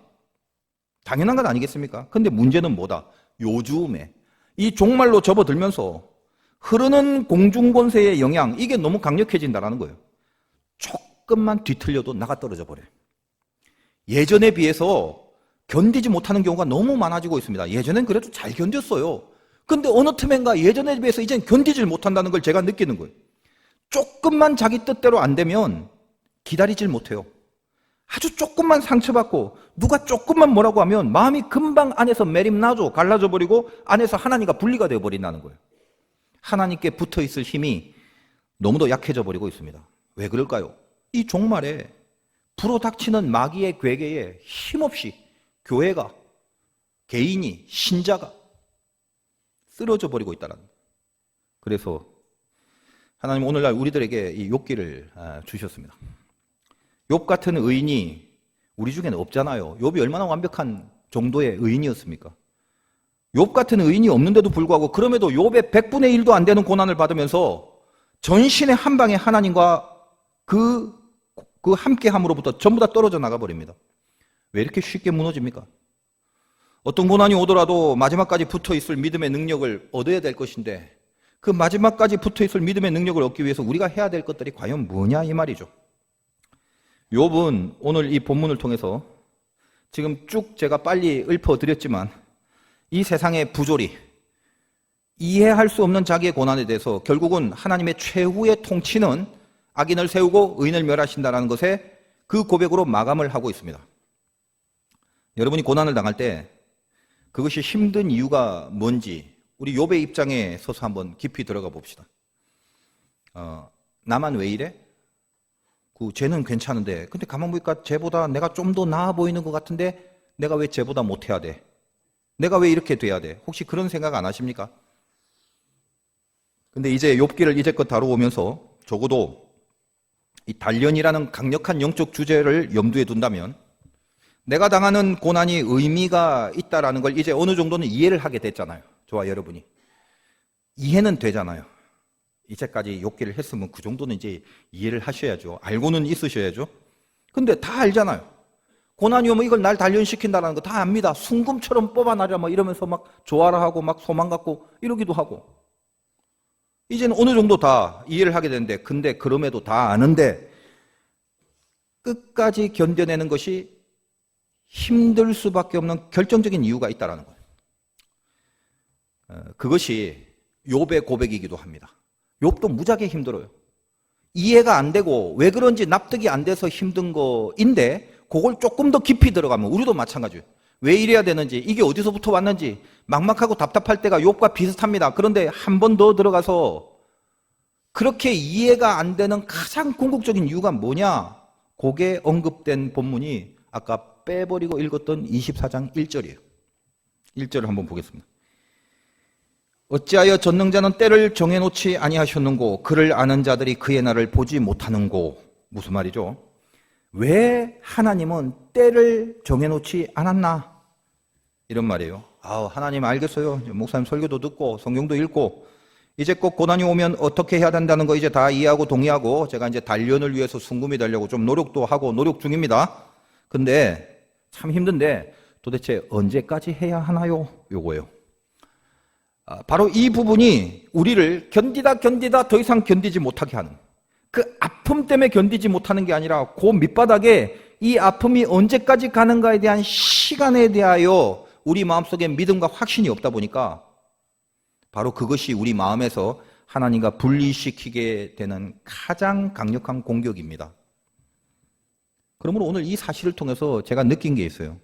당연한 건 아니겠습니까? 근데 문제는 뭐다? 요즘에 이 종말로 접어들면서 흐르는 공중권세의 영향, 이게 너무 강력해진다는 거예요. 조금만 뒤틀려도 나가 떨어져 버려요. 예전에 비해서 견디지 못하는 경우가 너무 많아지고 있습니다. 예전엔 그래도 잘 견뎠어요. 근데 어느 틈엔가 예전에 비해서 이젠 견디질 못한다는 걸 제가 느끼는 거예요. 조금만 자기 뜻대로 안 되면 기다리질 못해요. 아주 조금만 상처받고 누가 조금만 뭐라고 하면 마음이 금방 안에서 매림나죠. 갈라져 버리고 안에서 하나님과 분리가 되어 버린다는 거예요. 하나님께 붙어 있을 힘이 너무도 약해져 버리고 있습니다. 왜 그럴까요? 이 종말에 불어닥치는 마귀의 괴계에 힘없이 교회가, 개인이, 신자가 쓰러져 버리고 있다는 거예요. 그래서 하나님 오늘날 우리들에게 이 욥기를 주셨습니다. 욥 같은 의인이 우리 중에는 없잖아요. 욥이 얼마나 완벽한 정도의 의인이었습니까? 욥 같은 의인이 없는데도 불구하고 그럼에도 욥의 100분의 1도 안 되는 고난을 받으면서 전신의 한 방에 하나님과 그 함께함으로부터 전부 다 떨어져 나가 버립니다. 왜 이렇게 쉽게 무너집니까? 어떤 고난이 오더라도 마지막까지 붙어 있을 믿음의 능력을 얻어야 될 것인데 그 마지막까지 붙어 있을 믿음의 능력을 얻기 위해서 우리가 해야 될 것들이 과연 뭐냐 이 말이죠. 욥은 오늘 이 본문을 통해서 지금 쭉 제가 빨리 읊어드렸지만 이 세상의 부조리, 이해할 수 없는 자기의 고난에 대해서 결국은 하나님의 최후의 통치는 악인을 세우고 의인을 멸하신다는 것에 그 고백으로 마감을 하고 있습니다. 여러분이 고난을 당할 때 그것이 힘든 이유가 뭔지 우리 욥의 입장에 서서 한번 깊이 들어가 봅시다. 나만 왜 이래? 쟤는 괜찮은데 근데 가만 보니까 쟤보다 내가 좀 더 나아 보이는 것 같은데 내가 왜 쟤보다 못해야 돼? 내가 왜 이렇게 돼야 돼? 혹시 그런 생각 안 하십니까? 근데 이제 욥기를 이제껏 다루면서 적어도 이 단련이라는 강력한 영적 주제를 염두에 둔다면 내가 당하는 고난이 의미가 있다라는 걸 이제 어느 정도는 이해를 하게 됐잖아요. 저와 여러분이. 이해는 되잖아요. 이제까지 욥기를 했으면 그 정도는 이제 이해를 하셔야죠. 알고는 있으셔야죠. 근데 다 알잖아요. 고난이 오면 이걸 날 단련시킨다는 거 다 압니다. 순금처럼 뽑아내려 막 이러면서 막 좋아라 하고 막 소망 갖고 이러기도 하고. 이제는 어느 정도 다 이해를 하게 되는데 근데 그럼에도 다 아는데 끝까지 견뎌내는 것이 힘들 수밖에 없는 결정적인 이유가 있다는 거예요. 그것이 욥의 고백이기도 합니다. 욥도 무지하게 힘들어요. 이해가 안 되고 왜 그런지 납득이 안 돼서 힘든 거인데 그걸 조금 더 깊이 들어가면 우리도 마찬가지예요. 왜 이래야 되는지, 이게 어디서부터 왔는지 막막하고 답답할 때가 욥과 비슷합니다. 그런데 한 번 더 들어가서 그렇게 이해가 안 되는 가장 궁극적인 이유가 뭐냐? 그게 언급된 본문이 아까 빼버리고 읽었던 24장 1절이에요. 1절을 한번 보겠습니다. 어찌하여 전능자는 때를 정해놓지 아니하셨는고 그를 아는 자들이 그의 날을 보지 못하는고. 무슨 말이죠? 왜 하나님은 때를 정해놓지 않았나? 이런 말이에요. 하나님 알겠어요. 목사님 설교도 듣고 성경도 읽고 이제 꼭 고난이 오면 어떻게 해야 된다는 거 이제 다 이해하고 동의하고 제가 이제 단련을 위해서 순금이 되려고 좀 노력도 하고 노력 중입니다. 근데 참 힘든데 도대체 언제까지 해야 하나요? 요거예요. 바로 이 부분이 우리를 견디다 더 이상 견디지 못하게 하는, 그 아픔 때문에 견디지 못하는 게 아니라 그 밑바닥에 이 아픔이 언제까지 가는가에 대한 시간에 대하여 우리 마음속에 믿음과 확신이 없다 보니까 바로 그것이 우리 마음에서 하나님과 분리시키게 되는 가장 강력한 공격입니다. 그러므로 오늘 이 사실을 통해서 제가 느낀 게 있어요.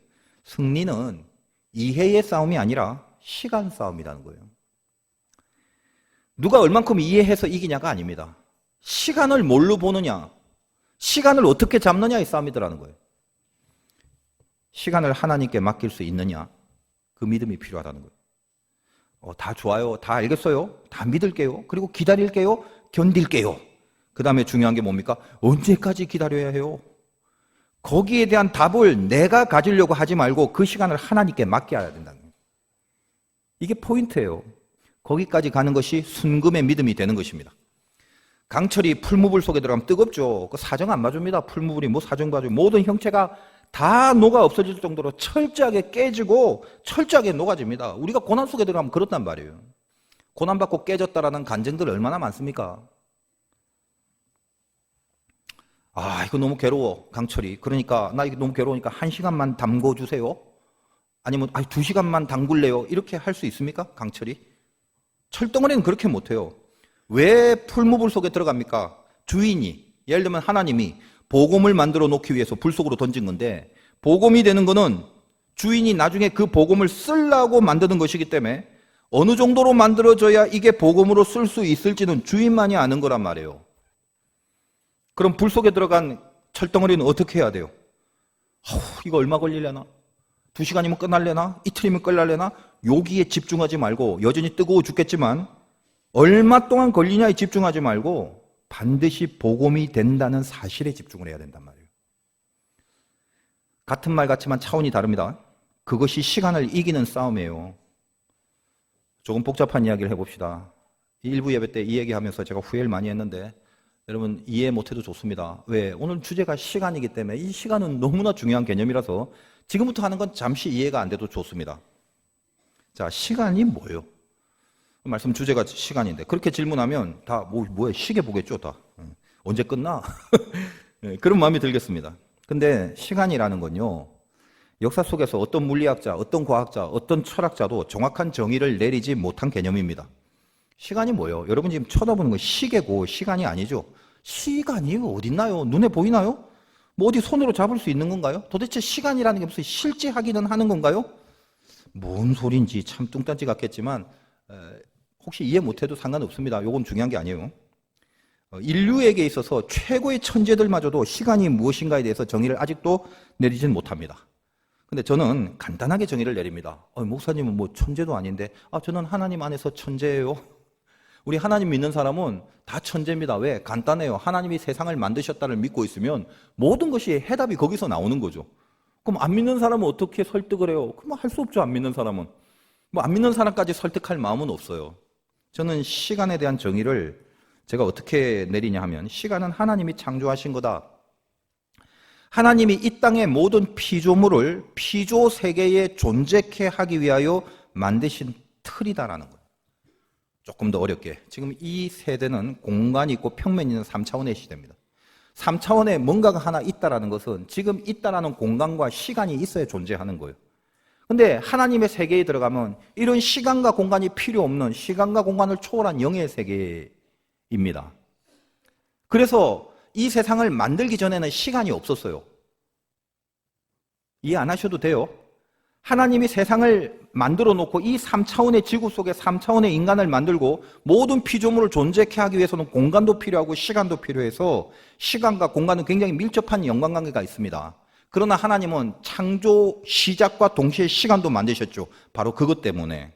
승리는 이해의 싸움이 아니라 시간 싸움이라는 거예요. 누가 얼만큼 이해해서 이기냐가 아닙니다. 시간을 뭘로 보느냐, 시간을 어떻게 잡느냐의 싸움이더라는 거예요. 시간을 하나님께 맡길 수 있느냐, 그 믿음이 필요하다는 거예요. 다 좋아요, 다 알겠어요, 다 믿을게요, 그리고 기다릴게요, 견딜게요. 그 다음에 중요한 게 뭡니까? 언제까지 기다려야 해요? 거기에 대한 답을 내가 가지려고 하지 말고 그 시간을 하나님께 맡겨야 된다는 거예요. 이게 포인트예요. 거기까지 가는 것이 순금의 믿음이 되는 것입니다. 강철이 풀무불 속에 들어가면 뜨겁죠. 그 사정 안 봐줍니다. 풀무불이 뭐 사정 봐줘. 모든 형체가 다 녹아 없어질 정도로 철저하게 깨지고 철저하게 녹아집니다. 우리가 고난 속에 들어가면 그렇단 말이에요. 고난받고 깨졌다라는 간증들 얼마나 많습니까? 이거 너무 괴로워, 강철이. 그러니까 나 이거 너무 괴로우니까 1시간만 담궈주세요. 아니면 2시간만 담글래요. 이렇게 할 수 있습니까, 강철이? 철덩어리는 그렇게 못해요. 왜 풀무불 속에 들어갑니까? 주인이, 예를 들면 하나님이 복음을 만들어 놓기 위해서 불 속으로 던진 건데, 복음이 되는 거는 주인이 나중에 그 복음을 쓰려고 만드는 것이기 때문에 어느 정도로 만들어져야 이게 복음으로 쓸 수 있을지는 주인만이 아는 거란 말이에요. 그럼 불 속에 들어간 철덩어리는 어떻게 해야 돼요? 이거 얼마 걸리려나? 2시간이면 끝날려나? 이틀이면 끝날려나? 여기에 집중하지 말고, 여전히 뜨거워 죽겠지만 얼마 동안 걸리냐에 집중하지 말고 반드시 복음이 된다는 사실에 집중을 해야 된단 말이에요. 같은 말 같지만 차원이 다릅니다. 그것이 시간을 이기는 싸움이에요. 조금 복잡한 이야기를 해봅시다. 일부 예배 때 이 얘기하면서 제가 후회를 많이 했는데 여러분 이해 못해도 좋습니다. 왜? 오늘 주제가 시간이기 때문에 이 시간은 너무나 중요한 개념이라서 지금부터 하는 건 잠시 이해가 안 돼도 좋습니다. 자, 시간이 뭐예요? 말씀 주제가 시간인데 그렇게 질문하면 다 뭐야 시계 보겠죠 다. 언제 끝나? 그런 마음이 들겠습니다. 근데 시간이라는 건요, 역사 속에서 어떤 물리학자, 어떤 과학자, 어떤 철학자도 정확한 정의를 내리지 못한 개념입니다. 시간이 뭐예요? 여러분 지금 쳐다보는 건 시계고 시간이 아니죠. 시간이 어딨나요? 눈에 보이나요? 뭐 어디 손으로 잡을 수 있는 건가요? 도대체 시간이라는 게 무슨 실제하기는 하는 건가요? 뭔 소린지 참 뚱딴지 같겠지만 혹시 이해 못해도 상관없습니다. 이건 중요한 게 아니에요. 인류에게 있어서 최고의 천재들마저도 시간이 무엇인가에 대해서 정의를 아직도 내리진 못합니다. 근데 저는 간단하게 정의를 내립니다. 목사님은 뭐 천재도 아닌데 저는 하나님 안에서 천재예요. 우리 하나님 믿는 사람은 다 천재입니다. 왜? 간단해요. 하나님이 세상을 만드셨다를 믿고 있으면 모든 것이 해답이 거기서 나오는 거죠. 그럼 안 믿는 사람은 어떻게 설득을 해요? 그럼 할 수 없죠. 안 믿는 사람은. 뭐 안 믿는 사람까지 설득할 마음은 없어요. 저는 시간에 대한 정의를 제가 어떻게 내리냐 하면, 시간은 하나님이 창조하신 거다. 하나님이 이 땅의 모든 피조물을 피조 세계에 존재케 하기 위하여 만드신 틀이다라는 거예요. 조금 더 어렵게, 지금 이 세대는 공간이 있고 평면이 있는 3차원의 시대입니다. 3차원에 뭔가가 하나 있다라는 것은 지금 있다라는 공간과 시간이 있어야 존재하는 거예요. 근데 하나님의 세계에 들어가면 이런 시간과 공간이 필요 없는, 시간과 공간을 초월한 영의 세계입니다. 그래서 이 세상을 만들기 전에는 시간이 없었어요. 이해 안 하셔도 돼요. 하나님이 세상을 만들어 놓고 이 3차원의 지구 속에 3차원의 인간을 만들고 모든 피조물을 존재케 하기 위해서는 공간도 필요하고 시간도 필요해서 시간과 공간은 굉장히 밀접한 연관관계가 있습니다. 그러나 하나님은 창조 시작과 동시에 시간도 만드셨죠. 바로 그것 때문에.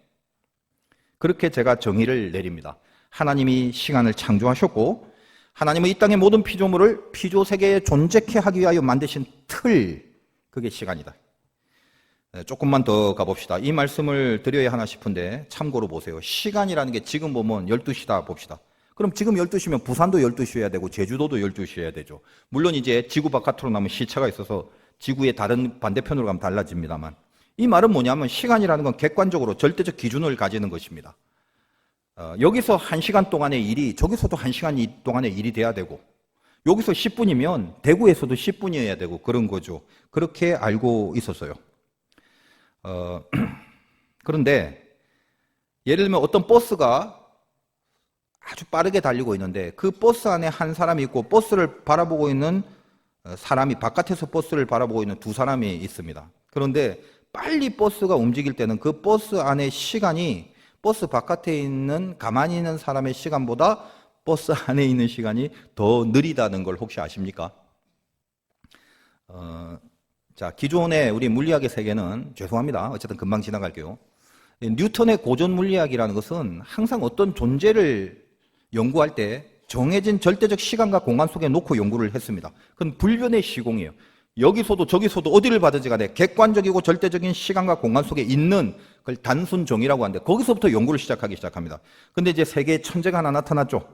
그렇게 제가 정의를 내립니다. 하나님이 시간을 창조하셨고 하나님은 이 땅의 모든 피조물을 피조세계에 존재케 하기 위하여 만드신 틀, 그게 시간이다. 조금만 더 가봅시다. 이 말씀을 드려야 하나 싶은데 참고로 보세요. 시간이라는 게 지금 보면 12시다 봅시다. 그럼 지금 12시면 부산도 12시여야 되고 제주도도 12시여야 되죠. 물론 이제 지구 바깥으로 나면 시차가 있어서 지구의 다른 반대편으로 가면 달라집니다만, 이 말은 뭐냐면 시간이라는 건 객관적으로 절대적 기준을 가지는 것입니다. 여기서 1시간 동안의 일이 저기서도 1시간 동안의 일이 돼야 되고, 여기서 10분이면 대구에서도 10분이어야 되고 그런 거죠. 그렇게 알고 있었어요. 그런데 예를 들면 어떤 버스가 아주 빠르게 달리고 있는데 그 버스 안에 한 사람이 있고 버스를 바라보고 있는 사람이, 바깥에서 버스를 바라보고 있는 두 사람이 있습니다. 그런데 빨리 버스가 움직일 때는 그 버스 안의 시간이 버스 바깥에 있는 가만히 있는 사람의 시간보다 버스 안에 있는 시간이 더 느리다는 걸 혹시 아십니까? 자, 기존의 우리 물리학의 세계는, 죄송합니다. 어쨌든 금방 지나갈게요. 뉴턴의 고전 물리학이라는 것은 항상 어떤 존재를 연구할 때 정해진 절대적 시간과 공간 속에 놓고 연구를 했습니다. 그건 불변의 시공이에요. 여기서도 저기서도 어디를 봐든지 간에 객관적이고 절대적인 시간과 공간 속에 있는 그걸 단순 정의라고 하는데 거기서부터 연구를 시작합니다. 근데 이제 세계에 천재가 하나 나타났죠.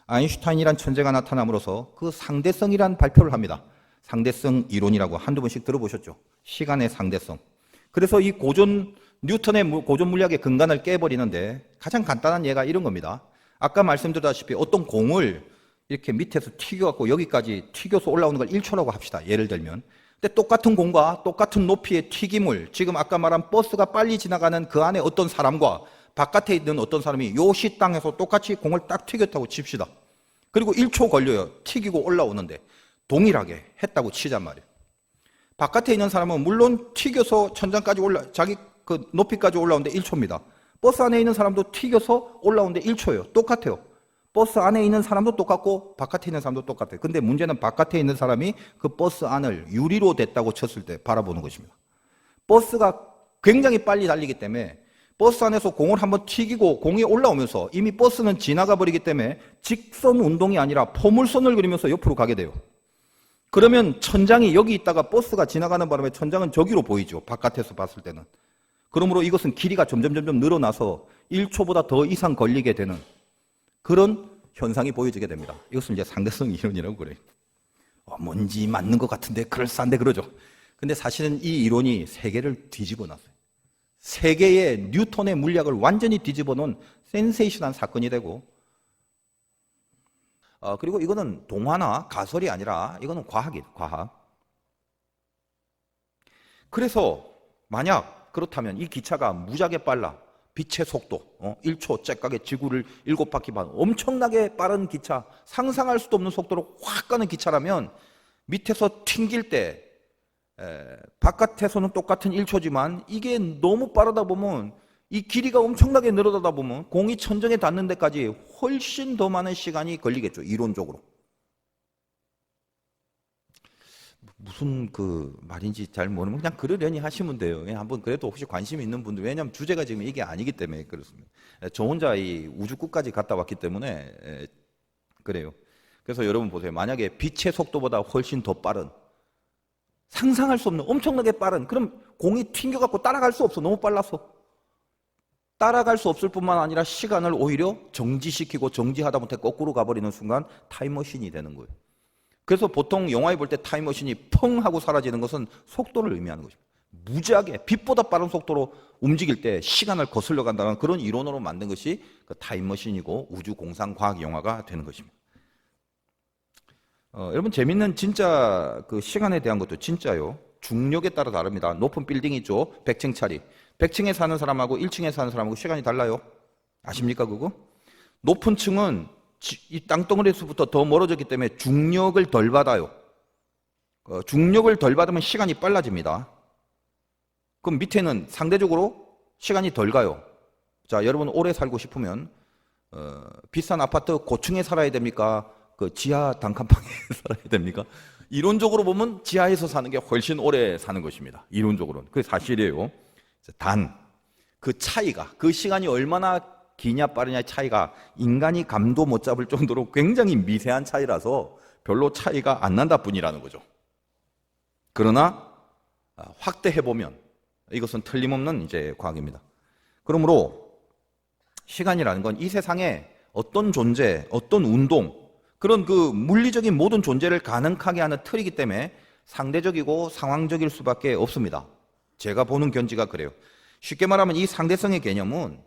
아인슈타인이란 천재가 나타남으로써 그 상대성이란 발표를 합니다. 상대성 이론이라고 한두 번씩 들어보셨죠. 시간의 상대성. 그래서 이 뉴턴의 고전 물리학의 근간을 깨버리는데 가장 간단한 예가 이런 겁니다. 아까 말씀드렸다시피 어떤 공을 이렇게 밑에서 튀겨갖고 여기까지 튀겨서 올라오는 걸 1초라고 합시다. 예를 들면. 근데 똑같은 공과 똑같은 높이의 튀김을, 지금 아까 말한 버스가 빨리 지나가는 그 안에 어떤 사람과 바깥에 있는 어떤 사람이 요 식당에서 똑같이 공을 딱 튀겼다고 칩시다. 그리고 1초 걸려요. 튀기고 올라오는데 동일하게 했다고 치잔 말이에요. 바깥에 있는 사람은 물론 튀겨서 천장까지 자기 그 높이까지 올라오는데 1초입니다. 버스 안에 있는 사람도 튀겨서 올라오는데 1초예요. 똑같아요. 버스 안에 있는 사람도 똑같고 바깥에 있는 사람도 똑같아요. 근데 문제는 바깥에 있는 사람이 그 버스 안을 유리로 댔다고 쳤을 때 바라보는 것입니다. 버스가 굉장히 빨리 달리기 때문에 버스 안에서 공을 한번 튀기고 공이 올라오면서 이미 버스는 지나가 버리기 때문에 직선 운동이 아니라 포물선을 그리면서 옆으로 가게 돼요. 그러면 천장이 여기 있다가 버스가 지나가는 바람에 천장은 저기로 보이죠. 바깥에서 봤을 때는. 그러므로 이것은 길이가 점점 늘어나서 1초보다 더 이상 걸리게 되는 그런 현상이 보여지게 됩니다. 이것을 이제 상대성 이론이라고 그래요. 뭔지 맞는 것 같은데 그럴싸한데 그러죠. 근데 사실은 이 이론이 세계를 뒤집어 놨어요. 세계의 뉴턴의 물리학을 완전히 뒤집어 놓은 센세이션한 사건이 되고, 그리고 이거는 동화나 가설이 아니라 이거는 과학이에요. 과학. 그래서 만약 그렇다면 이 기차가 무지하게 빨라, 빛의 속도 1초 째깍에 지구를 7바퀴 반, 엄청나게 빠른 기차, 상상할 수도 없는 속도로 확 가는 기차라면 밑에서 튕길 때 바깥에서는 똑같은 1초지만 이게 너무 빠르다 보면 이 길이가 엄청나게 늘어나다 보면 공이 천정에 닿는 데까지 훨씬 더 많은 시간이 걸리겠죠. 이론적으로. 무슨 그 말인지 잘 모르면 그냥 그러려니 하시면 돼요. 한번 그래도 혹시 관심이 있는 분들, 왜냐하면 주제가 지금 이게 아니기 때문에 그렇습니다. 저 혼자 이 우주국까지 갔다 왔기 때문에 그래요. 그래서 여러분 보세요. 만약에 빛의 속도보다 훨씬 더 빠른, 상상할 수 없는 엄청나게 빠른, 그럼 공이 튕겨갖고 따라갈 수 없어. 너무 빨라서. 따라갈 수 없을 뿐만 아니라 시간을 오히려 정지시키고 정지하다 못해 거꾸로 가버리는 순간 타임머신이 되는 거예요. 그래서 보통 영화에 볼 때 타임머신이 펑 하고 사라지는 것은 속도를 의미하는 것입니다. 무지하게 빛보다 빠른 속도로 움직일 때 시간을 거슬러 간다는 그런 이론으로 만든 것이 그 타임머신이고 우주 공상 과학 영화가 되는 것입니다. 여러분 재밌는 진짜 그 시간에 대한 것도 진짜요. 중력에 따라 다릅니다. 높은 빌딩 있죠. 100층짜리. 100층에 사는 사람하고 1층에 사는 사람하고 시간이 달라요. 아십니까 그거? 높은 층은 이 땅덩어리에서부터 더 멀어졌기 때문에 중력을 덜 받아요. 중력을 덜 받으면 시간이 빨라집니다. 그럼 밑에는 상대적으로 시간이 덜 가요. 자, 여러분 오래 살고 싶으면 비싼 아파트 고층에 살아야 됩니까? 그 지하 단칸방에 살아야 됩니까? 이론적으로 보면 지하에서 사는 게 훨씬 오래 사는 것입니다. 이론적으로는. 그게 사실이에요. 단, 그 차이가, 그 시간이 얼마나 기냐 빠르냐의 차이가 인간이 감도 못 잡을 정도로 굉장히 미세한 차이라서 별로 차이가 안 난다 뿐이라는 거죠. 그러나 확대해보면 이것은 틀림없는 이제 과학입니다. 그러므로 시간이라는 건 이 세상에 어떤 존재, 어떤 운동, 그런 그 물리적인 모든 존재를 가능하게 하는 틀이기 때문에 상대적이고 상황적일 수밖에 없습니다. 제가 보는 견지가 그래요. 쉽게 말하면 이 상대성의 개념은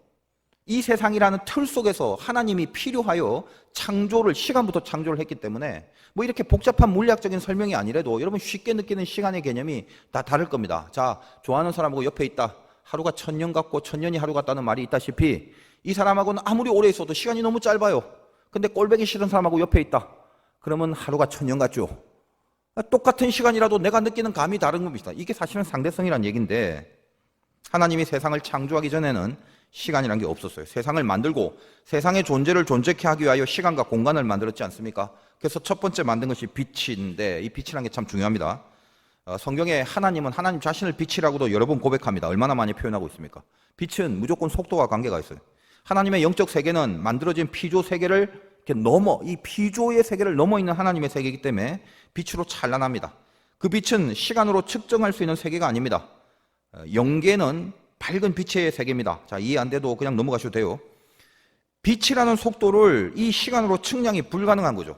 이 세상이라는 틀 속에서 하나님이 필요하여 창조를, 시간부터 창조를 했기 때문에 뭐 이렇게 복잡한 물리학적인 설명이 아니라도 여러분 쉽게 느끼는 시간의 개념이 다 다를 겁니다. 자, 좋아하는 사람하고 옆에 있다. 하루가 1000년 같고 1000년이 하루 같다는 말이 있다시피 이 사람하고는 아무리 오래 있어도 시간이 너무 짧아요. 근데 꼴보기 싫은 사람하고 옆에 있다. 그러면 하루가 1000년 같죠. 똑같은 시간이라도 내가 느끼는 감이 다른 겁니다. 이게 사실은 상대성이란 얘기인데 하나님이 세상을 창조하기 전에는 시간이란 게 없었어요. 세상을 만들고 세상의 존재를 존재케 하기 위하여 시간과 공간을 만들었지 않습니까? 그래서 첫 번째 만든 것이 빛인데 이 빛이라는 게 참 중요합니다. 성경에 하나님은 하나님 자신을 빛이라고도 여러 번 고백합니다. 얼마나 많이 표현하고 있습니까? 빛은 무조건 속도와 관계가 있어요. 하나님의 영적 세계는 만들어진 피조 세계를 이렇게 넘어, 이 피조의 세계를 넘어 있는 하나님의 세계이기 때문에 빛으로 찬란합니다. 그 빛은 시간으로 측정할 수 있는 세계가 아닙니다. 영계는 밝은 빛의 세계입니다. 자, 이해 안 돼도 그냥 넘어가셔도 돼요. 빛이라는 속도를 이 시간으로 측량이 불가능한 거죠.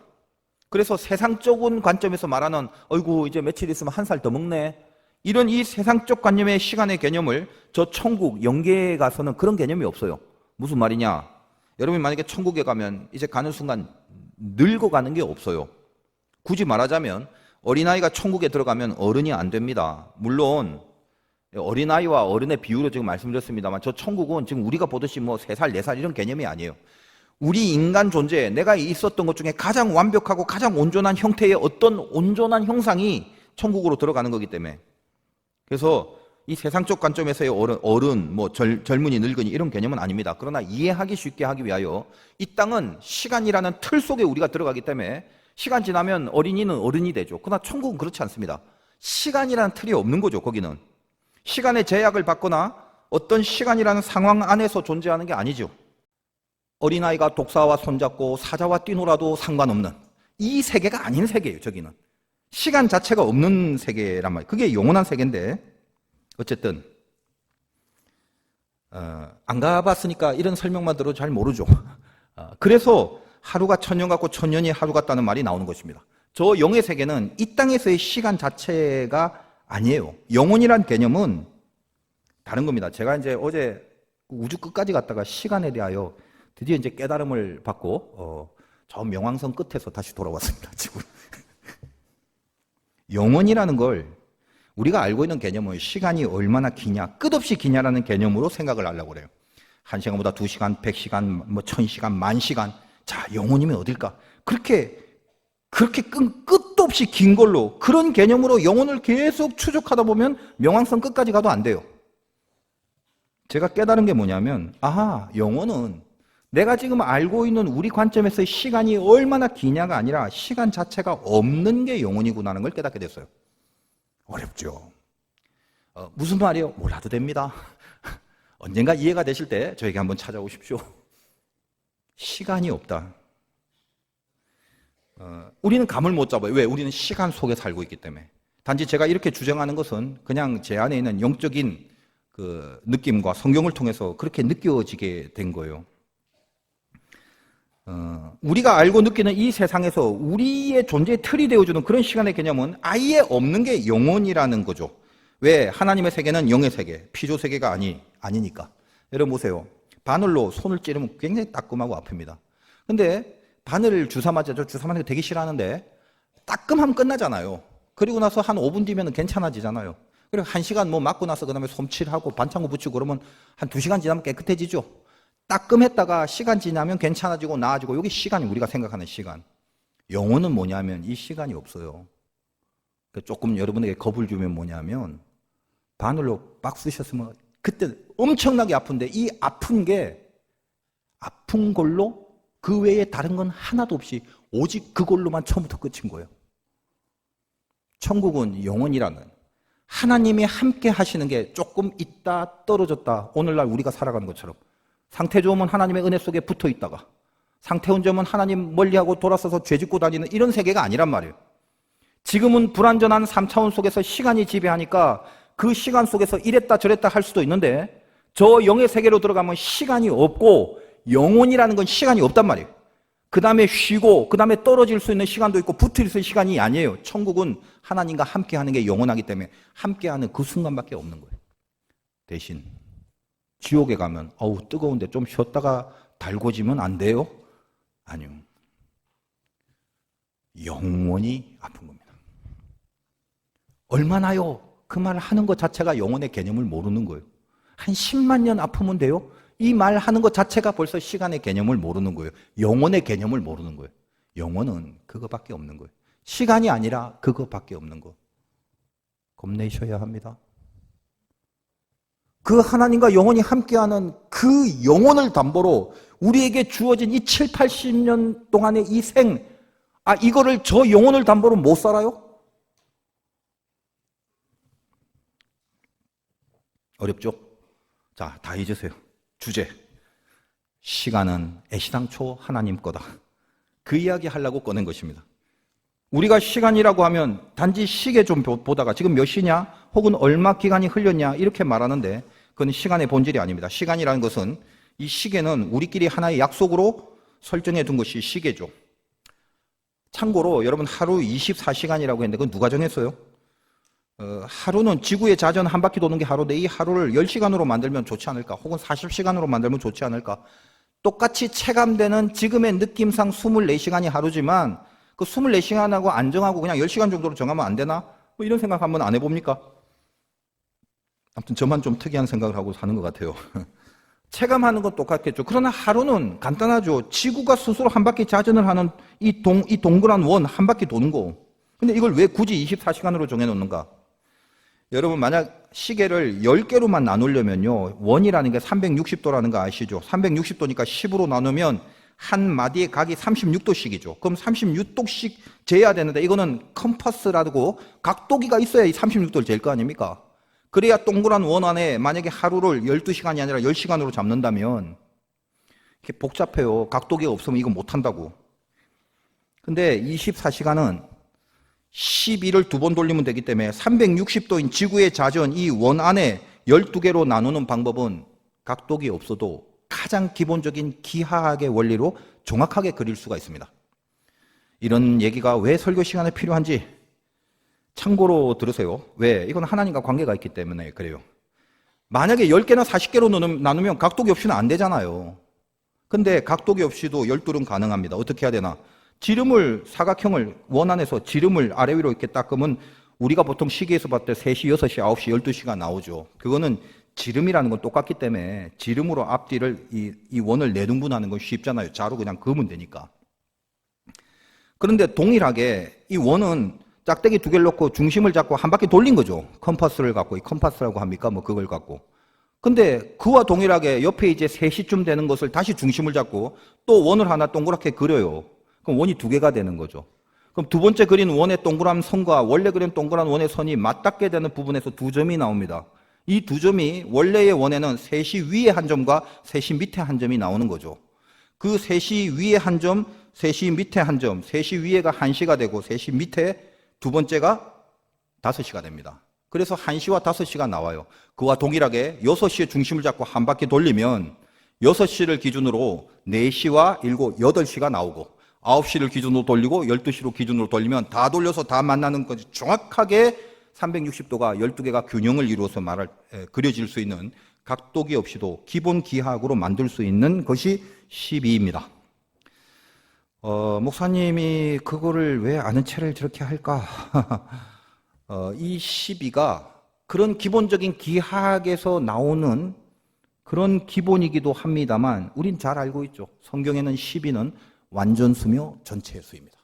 그래서 세상적인 관점에서 말하는 어이구 이제 며칠 있으면 1살 더 먹네, 이런 이 세상적 관념의 시간의 개념을 저 천국, 영계에 가서는 그런 개념이 없어요. 무슨 말이냐? 여러분이 만약에 천국에 가면 이제 가는 순간 늙어가는 게 없어요. 굳이 말하자면 어린아이가 천국에 들어가면 어른이 안 됩니다. 물론 어린아이와 어른의 비유로 지금 말씀드렸습니다만 저 천국은 지금 우리가 보듯이 뭐 3살, 4살 이런 개념이 아니에요. 우리 인간 존재, 내가 있었던 것 중에 가장 완벽하고 가장 온전한 형태의 어떤 온전한 형상이 천국으로 들어가는 거기 때문에, 그래서 이 세상적 관점에서의 어른, 뭐 젊은이, 늙은이 이런 개념은 아닙니다. 그러나 이해하기 쉽게 하기 위하여 이 땅은 시간이라는 틀 속에 우리가 들어가기 때문에 시간 지나면 어린이는 어른이 되죠. 그러나 천국은 그렇지 않습니다. 시간이라는 틀이 없는 거죠. 거기는 시간의 제약을 받거나 어떤 시간이라는 상황 안에서 존재하는 게 아니죠. 어린아이가 독사와 손잡고 사자와 뛰놀아도 상관없는 이 세계가 아닌 세계예요. 저기는 시간 자체가 없는 세계란 말이에요. 그게 영원한 세계인데 어쨌든 안 가봤으니까 이런 설명만 들어도 잘 모르죠. 그래서 하루가 1000년 같고 1000년이 하루 같다는 말이 나오는 것입니다. 저 영의 세계는 이 땅에서의 시간 자체가 아니에요. 영혼이란 개념은 다른 겁니다. 제가 이제 어제 우주 끝까지 갔다가 시간에 대하여 드디어 이제 깨달음을 받고 저 명왕성 끝에서 다시 돌아왔습니다. 지금 영혼이라는 걸 우리가 알고 있는 개념은 시간이 얼마나 기냐, 끝없이 기냐라는 개념으로 생각을 하려고 그래요. 1시간보다 2시간, 100시간, 뭐 1000시간, 10,000시간. 자, 영혼이면 어딜까? 그렇게 끝도 없이 긴 걸로 그런 개념으로 영혼을 계속 추적하다 보면 명왕성 끝까지 가도 안 돼요. 제가 깨달은 게 뭐냐면, 아하, 영혼은 내가 지금 알고 있는 우리 관점에서의 시간이 얼마나 기냐가 아니라 시간 자체가 없는 게 영혼이구나 하는 걸 깨닫게 됐어요. 어렵죠. 무슨 말이에요? 몰라도 됩니다. 언젠가 이해가 되실 때 저에게 한번 찾아오십시오. 시간이 없다. 우리는 감을 못 잡아요. 왜? 우리는 시간 속에 살고 있기 때문에. 단지 제가 이렇게 주장하는 것은 그냥 제 안에 있는 영적인 그 느낌과 성경을 통해서 그렇게 느껴지게 된 거예요. 우리가 알고 느끼는 이 세상에서 우리의 존재의 틀이 되어주는 그런 시간의 개념은 아예 없는 게 영혼이라는 거죠. 왜? 하나님의 세계는 영의 세계, 피조 세계가 아니니까. 여러분 보세요. 바늘로 손을 찌르면 굉장히 따끔하고 아픕니다. 근데 바늘을 주사 맞는 거 되게 싫어하는데 따끔하면 끝나잖아요. 그리고 나서 한 5분 뒤면 괜찮아지잖아요. 그리고 1시간 뭐 맞고 나서 그다음에 솜칠하고 반창고 붙이고 그러면 한 2시간 지나면 깨끗해지죠. 따끔했다가 시간 지나면 괜찮아지고 나아지고, 이게 시간이 우리가 생각하는 시간. 영혼은 뭐냐면 이 시간이 없어요. 조금 여러분에게 겁을 주면 뭐냐면 바늘로 빡 쑤셨으면 그때 엄청나게 아픈데 이 아픈 걸로 그 외에 다른 건 하나도 없이 오직 그걸로만 처음부터 끝인 거예요. 천국은 영원이라는 하나님이 함께 하시는 게 조금 있다 떨어졌다 오늘날 우리가 살아가는 것처럼 상태 좋으면 하나님의 은혜 속에 붙어 있다가 상태 안 좋으면 하나님 멀리하고 돌아서서 죄짓고 다니는 이런 세계가 아니란 말이에요. 지금은 불완전한 3차원 속에서 시간이 지배하니까 그 시간 속에서 이랬다 저랬다 할 수도 있는데 저 영의 세계로 들어가면 시간이 없고 영혼이라는 건 시간이 없단 말이에요. 그 다음에 쉬고 그 다음에 떨어질 수 있는 시간도 있고 붙을 수 있는 시간이 아니에요. 천국은 하나님과 함께하는 게 영원하기 때문에 함께하는 그 순간밖에 없는 거예요. 대신 지옥에 가면 어우 뜨거운데 좀 쉬었다가 달궈지면 안 돼요? 아니요. 영원히 아픈 겁니다. 얼마나요? 그 말 하는 것 자체가 영혼의 개념을 모르는 거예요. 한 10만 년 아프면 돼요? 이 말 하는 것 자체가 벌써 시간의 개념을 모르는 거예요. 영혼의 개념을 모르는 거예요. 영혼은 그거밖에 없는 거예요. 시간이 아니라 그거밖에 없는 거. 겁내셔야 합니다. 그 하나님과 영원히 함께하는 그 영혼을 담보로 우리에게 주어진 이 7, 80년 동안의 이 이거를 저 영혼을 담보로 못 살아요? 어렵죠? 자, 다 잊으세요. 주제. 시간은 애시당초 하나님 거다. 그 이야기 하려고 꺼낸 것입니다. 우리가 시간이라고 하면 단지 시계 좀 보다가 지금 몇 시냐? 혹은 얼마 기간이 흘렸냐? 이렇게 말하는데 그건 시간의 본질이 아닙니다. 시간이라는 것은 이 시계는 우리끼리 하나의 약속으로 설정해 둔 것이 시계죠. 참고로 여러분 하루 24시간이라고 했는데 그건 누가 정했어요? 하루는 지구의 자전 한 바퀴 도는 게 하루인데 이 하루를 10시간으로 만들면 좋지 않을까? 혹은 40시간으로 만들면 좋지 않을까? 똑같이 체감되는 지금의 느낌상 24시간이 하루지만 그 24시간하고 안 정하고 그냥 10시간 정도로 정하면 안 되나? 뭐 이런 생각 한번 안 해봅니까? 아무튼 저만 좀 특이한 생각을 하고 사는 것 같아요. 체감하는 건 똑같겠죠. 그러나 하루는 간단하죠. 지구가 스스로 한 바퀴 자전을 하는 이 동그란 원 한 바퀴 도는 거. 근데 이걸 왜 굳이 24시간으로 정해놓는가? 여러분 만약 시계를 10개로만 나누려면요. 원이라는 게 360도라는 거 아시죠? 360도니까 10으로 나누면 한 마디의 각이 36도씩이죠. 그럼 36도씩 재야 되는데 이거는 컴파스라고 각도기가 있어야 이 36도를 잴 거 아닙니까? 그래야 동그란 원 안에 만약에 하루를 12시간이 아니라 10시간으로 잡는다면 이렇게 복잡해요. 각도기가 없으면 이거 못한다고. 근데 24시간은 12를 2번 돌리면 되기 때문에 360도인 지구의 자전 이 원 안에 12개로 나누는 방법은 각도기 없어도 가장 기본적인 기하학의 원리로 정확하게 그릴 수가 있습니다. 이런 얘기가 왜 설교 시간에 필요한지 참고로 들으세요. 왜? 이건 하나님과 관계가 있기 때문에 그래요. 만약에 10개나 40개로 나누면 각도기 없이는 안 되잖아요. 근데 각도기 없이도 12는 가능합니다. 어떻게 해야 되나? 사각형을 원 안에서 지름을 아래 위로 이렇게 닦으면 우리가 보통 시계에서 봤을 때 3시, 6시, 9시, 12시가 나오죠. 그거는 지름이라는 건 똑같기 때문에 지름으로 앞뒤를 이 원을 내등분하는 건 쉽잖아요. 자로 그냥 그으면 되니까. 그런데 동일하게 이 원은 짝대기 2개를 놓고 중심을 잡고 한 바퀴 돌린 거죠. 컴파스를 갖고, 이 컴파스라고 합니까? 뭐 그걸 갖고. 근데 그와 동일하게 옆에 이제 3시쯤 되는 것을 다시 중심을 잡고 또 원을 하나 동그랗게 그려요. 그럼 원이 2개가 되는 거죠. 그럼 두 번째 그린 원의 동그란 선과 원래 그린 동그란 원의 선이 맞닿게 되는 부분에서 2점이 나옵니다. 이 2점이 원래의 원에는 3시 위에 한 점과 3시 밑에 한 점이 나오는 거죠. 그 3시 위에 한 점, 3시 밑에 한 점, 3시 위에가 1시가 되고 3시 밑에 두 번째가 5시가 됩니다. 그래서 1시와 5시가 나와요. 그와 동일하게 6시의 중심을 잡고 한 바퀴 돌리면 6시를 기준으로 4시와 7, 8시가 나오고 9시를 기준으로 돌리고 12시로 기준으로 돌리면 다 돌려서 다 만나는 것이 정확하게 360도가 12개가 균형을 이루어서 그려질 수 있는 각도기 없이도 기본 기하학으로 만들 수 있는 것이 12입니다. 목사님이 그거를 왜 아는 체를 저렇게 할까? 이 12가 그런 기본적인 기하학에서 나오는 그런 기본이기도 합니다만 우린 잘 알고 있죠. 성경에는 12는 완전수며 전체의 수입니다.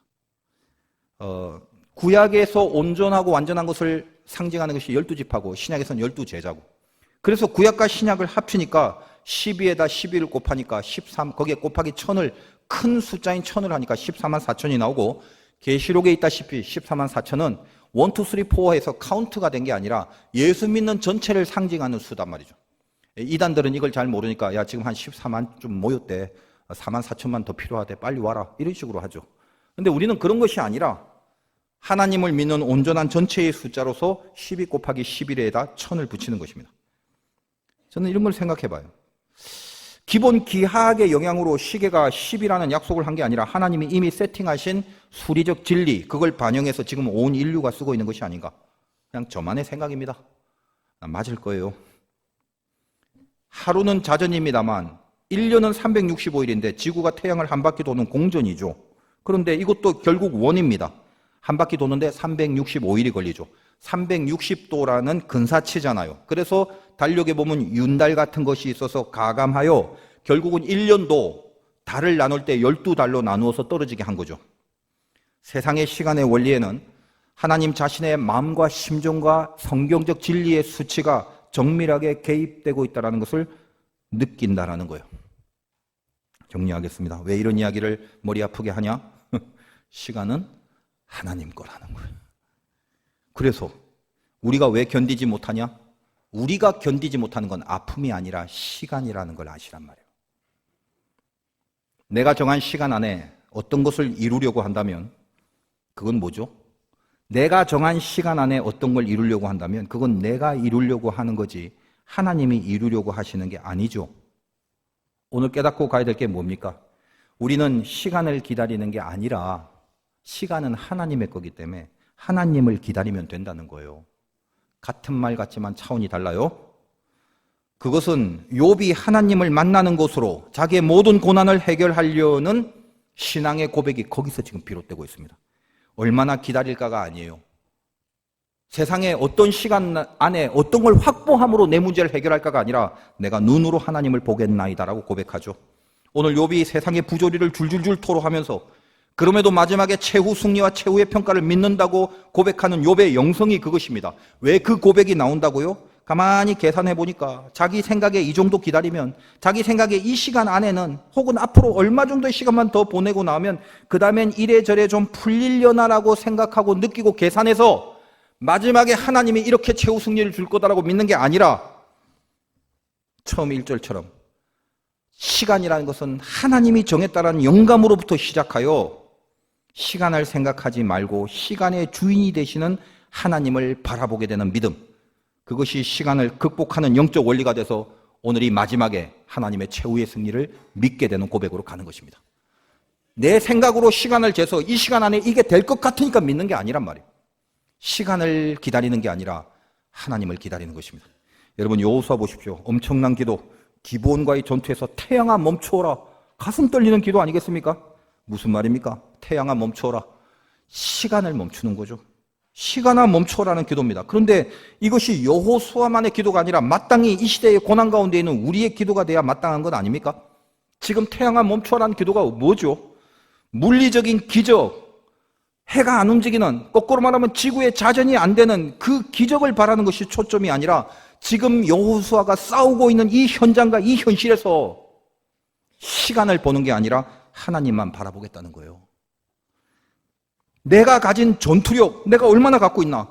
구약에서 온전하고 완전한 것을 상징하는 것이 12지파고 신약에서는 12제자고. 그래서 구약과 신약을 합치니까 12에다 12를 곱하니까 13, 거기에 곱하기 1000을 큰 숫자인 1000을 하니까 14만 4천이 나오고, 계시록에 있다시피 14만 4천은 1, 2, 3, 4에서 카운트가 된 게 아니라 예수 믿는 전체를 상징하는 수단 말이죠. 이단들은 이걸 잘 모르니까 야 지금 한 14만 좀 모였대, 4만 4천만 더 필요하대, 빨리 와라, 이런 식으로 하죠. 근데 우리는 그런 것이 아니라 하나님을 믿는 온전한 전체의 숫자로서 12 곱하기 11에다 1000을 붙이는 것입니다. 저는 이런 걸 생각해 봐요. 기본 기하학의 영향으로 시계가 10이라는 약속을 한 게 아니라 하나님이 이미 세팅하신 수리적 진리, 그걸 반영해서 지금 온 인류가 쓰고 있는 것이 아닌가. 그냥 저만의 생각입니다. 맞을 거예요. 하루는 자전입니다만 1년은 365일인데 지구가 태양을 한 바퀴 도는 공전이죠. 그런데 이것도 결국 원입니다. 한 바퀴 도는데 365일이 걸리죠. 360도라는 근사치잖아요. 그래서 달력에 보면 윤달 같은 것이 있어서 가감하여 결국은 1년도 달을 나눌 때 12달로 나누어서 떨어지게 한 거죠. 세상의 시간의 원리에는 하나님 자신의 마음과 심정과 성경적 진리의 수치가 정밀하게 개입되고 있다는 것을 느낀다라는 거예요. 정리하겠습니다. 왜 이런 이야기를 머리 아프게 하냐? 시간은 하나님 거라는 거예요. 그래서 우리가 왜 견디지 못하냐? 우리가 견디지 못하는 건 아픔이 아니라 시간이라는 걸 아시란 말이에요. 내가 정한 시간 안에 어떤 것을 이루려고 한다면 그건 뭐죠? 내가 정한 시간 안에 어떤 걸 이루려고 한다면 그건 내가 이루려고 하는 거지 하나님이 이루려고 하시는 게 아니죠. 오늘 깨닫고 가야 될 게 뭡니까? 우리는 시간을 기다리는 게 아니라 시간은 하나님의 거기 때문에 하나님을 기다리면 된다는 거예요. 같은 말 같지만 차원이 달라요. 그것은 욥이 하나님을 만나는 곳으로 자기의 모든 고난을 해결하려는 신앙의 고백이 거기서 지금 비롯되고 있습니다. 얼마나 기다릴까가 아니에요. 세상에 어떤 시간 안에 어떤 걸 확보함으로 내 문제를 해결할까가 아니라 내가 눈으로 하나님을 보겠나이다라고 고백하죠. 오늘 욥이 세상의 부조리를 줄줄줄 토로하면서 그럼에도 마지막에 최후 승리와 최후의 평가를 믿는다고 고백하는 욥의 영성이 그것입니다. 왜 그 고백이 나온다고요? 가만히 계산해 보니까 자기 생각에 이 정도 기다리면, 자기 생각에 이 시간 안에는 혹은 앞으로 얼마 정도의 시간만 더 보내고 나면 그 다음엔 이래저래 좀 풀리려나라고 생각하고 느끼고 계산해서 마지막에 하나님이 이렇게 최후 승리를 줄 거다라고 믿는 게 아니라 처음 1절처럼 시간이라는 것은 하나님이 정했다라는 영감으로부터 시작하여 시간을 생각하지 말고 시간의 주인이 되시는 하나님을 바라보게 되는 믿음, 그것이 시간을 극복하는 영적 원리가 돼서 오늘 이 마지막에 하나님의 최후의 승리를 믿게 되는 고백으로 가는 것입니다. 내 생각으로 시간을 재서 이 시간 안에 이게 될 것 같으니까 믿는 게 아니란 말이에요. 시간을 기다리는 게 아니라 하나님을 기다리는 것입니다. 여러분 여호수아 보십시오. 엄청난 기도, 기브온과의 전투에서 태양아 멈추어라, 가슴 떨리는 기도 아니겠습니까? 무슨 말입니까? 태양아 멈추어라. 시간을 멈추는 거죠. 시간아 멈추어라는 기도입니다. 그런데 이것이 여호수아만의 기도가 아니라 마땅히 이 시대의 고난 가운데 있는 우리의 기도가 돼야 마땅한 것 아닙니까? 지금 태양아 멈추어라는 기도가 뭐죠? 물리적인 기적, 해가 안 움직이는, 거꾸로 말하면 지구의 자전이 안 되는 그 기적을 바라는 것이 초점이 아니라 지금 여호수아가 싸우고 있는 이 현장과 이 현실에서 시간을 보는 게 아니라 하나님만 바라보겠다는 거예요. 내가 가진 전투력, 내가 얼마나 갖고 있나?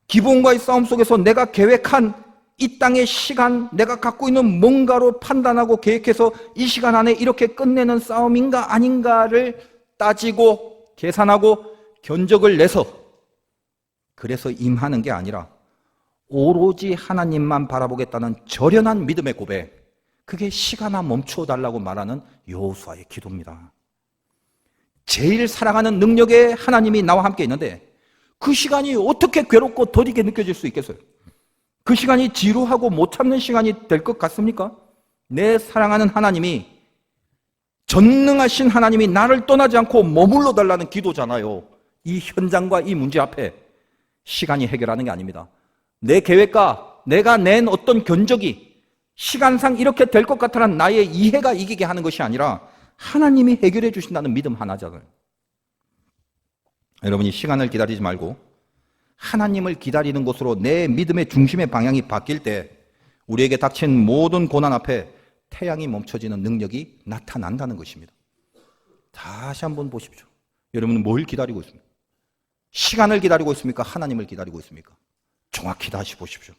기브온과의 싸움 속에서 내가 계획한 이 땅의 시간, 내가 갖고 있는 뭔가로 판단하고 계획해서 이 시간 안에 이렇게 끝내는 싸움인가 아닌가를 따지고 계산하고 견적을 내서 그래서 임하는 게 아니라 오로지 하나님만 바라보겠다는 절연한 믿음의 고백, 그게 시간아 멈추어 달라고 말하는 여호수아의 기도입니다. 제일 사랑하는 능력의 하나님이 나와 함께 있는데 그 시간이 어떻게 괴롭고 더디게 느껴질 수 있겠어요? 그 시간이 지루하고 못 참는 시간이 될 것 같습니까? 내 사랑하는 하나님이, 전능하신 하나님이 나를 떠나지 않고 머물러 달라는 기도잖아요. 이 현장과 이 문제 앞에 시간이 해결하는 게 아닙니다. 내 계획과 내가 낸 어떤 견적이 시간상 이렇게 될 것 같다는 나의 이해가 이기게 하는 것이 아니라 하나님이 해결해 주신다는 믿음 하나잖아요. 여러분이 시간을 기다리지 말고 하나님을 기다리는 것으로 내 믿음의 중심의 방향이 바뀔 때 우리에게 닥친 모든 고난 앞에 태양이 멈춰지는 능력이 나타난다는 것입니다. 다시 한번 보십시오. 여러분은 뭘 기다리고 있습니까? 시간을 기다리고 있습니까? 하나님을 기다리고 있습니까? 정확히 다시 보십시오.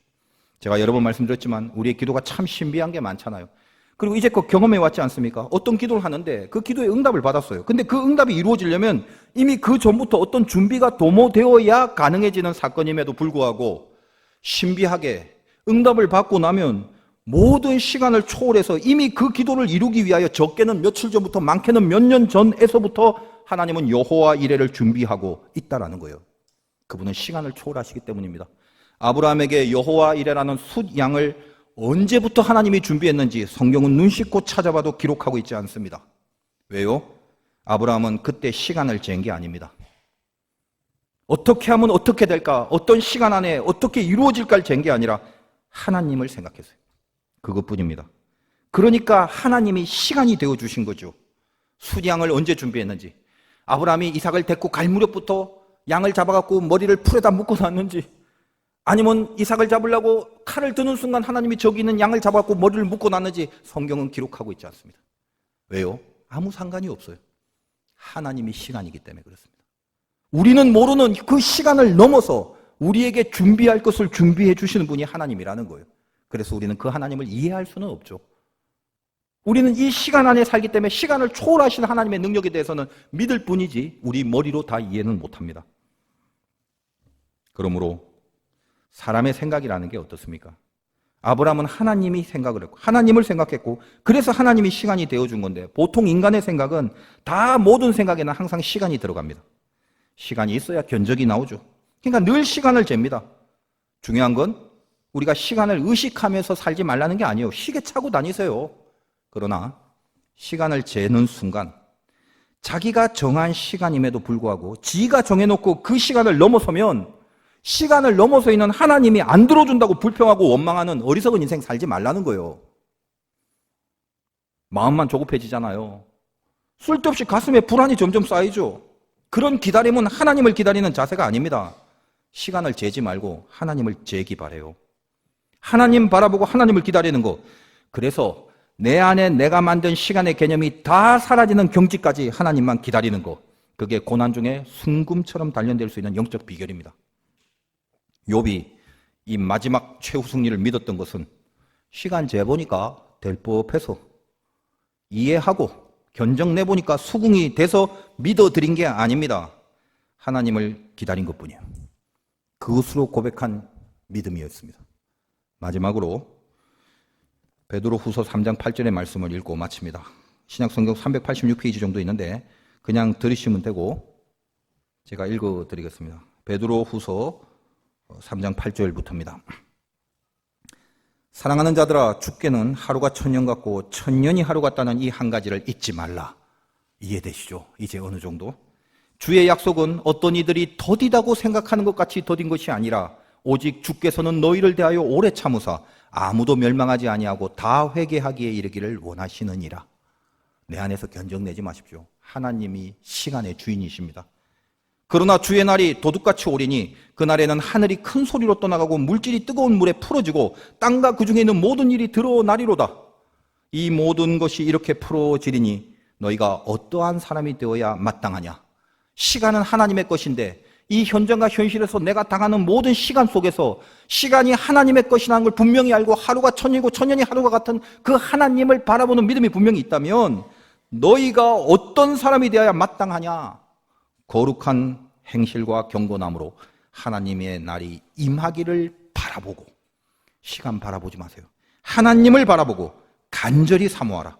제가 여러 번 말씀드렸지만 우리의 기도가 참 신비한 게 많잖아요. 그리고 이제껏 경험해 왔지 않습니까? 어떤 기도를 하는데 그 기도에 응답을 받았어요. 근데 그 응답이 이루어지려면 이미 그 전부터 어떤 준비가 도모되어야 가능해지는 사건임에도 불구하고 신비하게 응답을 받고 나면 모든 시간을 초월해서 이미 그 기도를 이루기 위하여 적게는 며칠 전부터 많게는 몇 년 전에서부터 하나님은 여호와 이레를 준비하고 있다라는 거예요. 그분은 시간을 초월하시기 때문입니다. 아브라함에게 여호와 이레라는 숫 양을 언제부터 하나님이 준비했는지 성경은 눈 씻고 찾아봐도 기록하고 있지 않습니다. 왜요? 아브라함은 그때 시간을 잰 게 아닙니다. 어떻게 하면 어떻게 될까? 어떤 시간 안에 어떻게 이루어질까를 잰 게 아니라 하나님을 생각했어요. 그것뿐입니다. 그러니까 하나님이 시간이 되어주신 거죠. 숫 양을 언제 준비했는지, 아브라함이 이삭을 데리고 갈 무렵부터 양을 잡아갖고 머리를 풀에다 묶어 놨는지, 아니면 이삭을 잡으려고 칼을 드는 순간 하나님이 저기 있는 양을 잡아갖고 머리를 묶어 놨는지 성경은 기록하고 있지 않습니다. 왜요? 아무 상관이 없어요. 하나님이 시간이기 때문에 그렇습니다. 우리는 모르는 그 시간을 넘어서 우리에게 준비할 것을 준비해 주시는 분이 하나님이라는 거예요. 그래서 우리는 그 하나님을 이해할 수는 없죠. 우리는 이 시간 안에 살기 때문에 시간을 초월하신 하나님의 능력에 대해서는 믿을 뿐이지 우리 머리로 다 이해는 못합니다. 그러므로 사람의 생각이라는 게 어떻습니까? 아브라함은 하나님이 생각을 했고 하나님을 생각했고 그래서 하나님이 시간이 되어준 건데 보통 인간의 생각은 다 모든 생각에는 항상 시간이 들어갑니다. 시간이 있어야 견적이 나오죠. 그러니까 늘 시간을 잽니다. 중요한 건 우리가 시간을 의식하면서 살지 말라는 게 아니에요. 시계 차고 다니세요. 그러나 시간을 재는 순간 자기가 정한 시간임에도 불구하고 지가 정해놓고 그 시간을 넘어서면 시간을 넘어서 있는 하나님이 안 들어준다고 불평하고 원망하는 어리석은 인생 살지 말라는 거예요. 마음만 조급해지잖아요. 쓸데없이 가슴에 불안이 점점 쌓이죠. 그런 기다림은 하나님을 기다리는 자세가 아닙니다. 시간을 재지 말고 하나님을 재기 바래요. 하나님 바라보고 하나님을 기다리는 것. 그래서 내 안에 내가 만든 시간의 개념이 다 사라지는 경지까지 하나님만 기다리는 것. 그게 고난 중에 순금처럼 단련될 수 있는 영적 비결입니다. 욥이 이 마지막 최후 승리를 믿었던 것은 시간 재보니까 될 법해서 이해하고 견적 내보니까 수긍이 돼서 믿어드린 게 아닙니다. 하나님을 기다린 것뿐이에요. 그것으로 고백한 믿음이었습니다. 마지막으로 베드로후서 3장 8절의 말씀을 읽고 마칩니다. 신약성경 386페이지 정도 있는데 그냥 들으시면 되고 제가 읽어드리겠습니다. 베드로후서 3장 8절부터입니다. 사랑하는 자들아, 주께는 하루가 천년 같고 천년이 하루 같다는 이 한 가지를 잊지 말라. 이해되시죠? 이제 어느 정도? 주의 약속은 어떤 이들이 더디다고 생각하는 것 같이 더딘 것이 아니라 오직 주께서는 너희를 대하여 오래 참으사 아무도 멸망하지 아니하고 다 회개하기에 이르기를 원하시느니라. 내 안에서 견적내지 마십시오. 하나님이 시간의 주인이십니다. 그러나 주의 날이 도둑같이 오리니 그날에는 하늘이 큰 소리로 떠나가고 물질이 뜨거운 물에 풀어지고 땅과 그 중에 있는 모든 일이 드러나리로다. 이 모든 것이 이렇게 풀어지리니 너희가 어떠한 사람이 되어야 마땅하냐. 시간은 하나님의 것인데 이 현장과 현실에서 내가 당하는 모든 시간 속에서 시간이 하나님의 것이라는 걸 분명히 알고 하루가 천년이고 천년이 하루가 같은 그 하나님을 바라보는 믿음이 분명히 있다면 너희가 어떤 사람이 되어야 마땅하냐. 거룩한 행실과 경건함으로 하나님의 날이 임하기를 바라보고 시간 바라보지 마세요. 하나님을 바라보고 간절히 사모하라.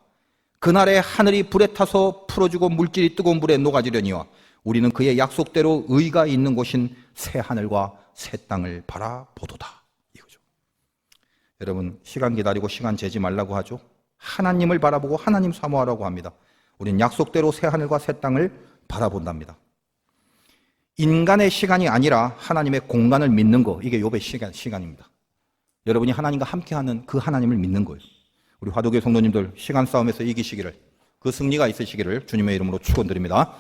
그날에 하늘이 불에 타서 풀어지고 물질이 뜨거운 물에 녹아지려니와 우리는 그의 약속대로 의가 있는 곳인 새 하늘과 새 땅을 바라보도다. 이거죠. 여러분, 시간 기다리고 시간 재지 말라고 하죠. 하나님을 바라보고 하나님 사모하라고 합니다. 우리는 약속대로 새 하늘과 새 땅을 바라본답니다. 인간의 시간이 아니라 하나님의 공간을 믿는 거, 이게 욥의 시간입니다. 여러분이 하나님과 함께하는 그 하나님을 믿는 거예요. 우리 화도교 성도님들 시간 싸움에서 이기시기를, 그 승리가 있으시기를 주님의 이름으로 축원드립니다.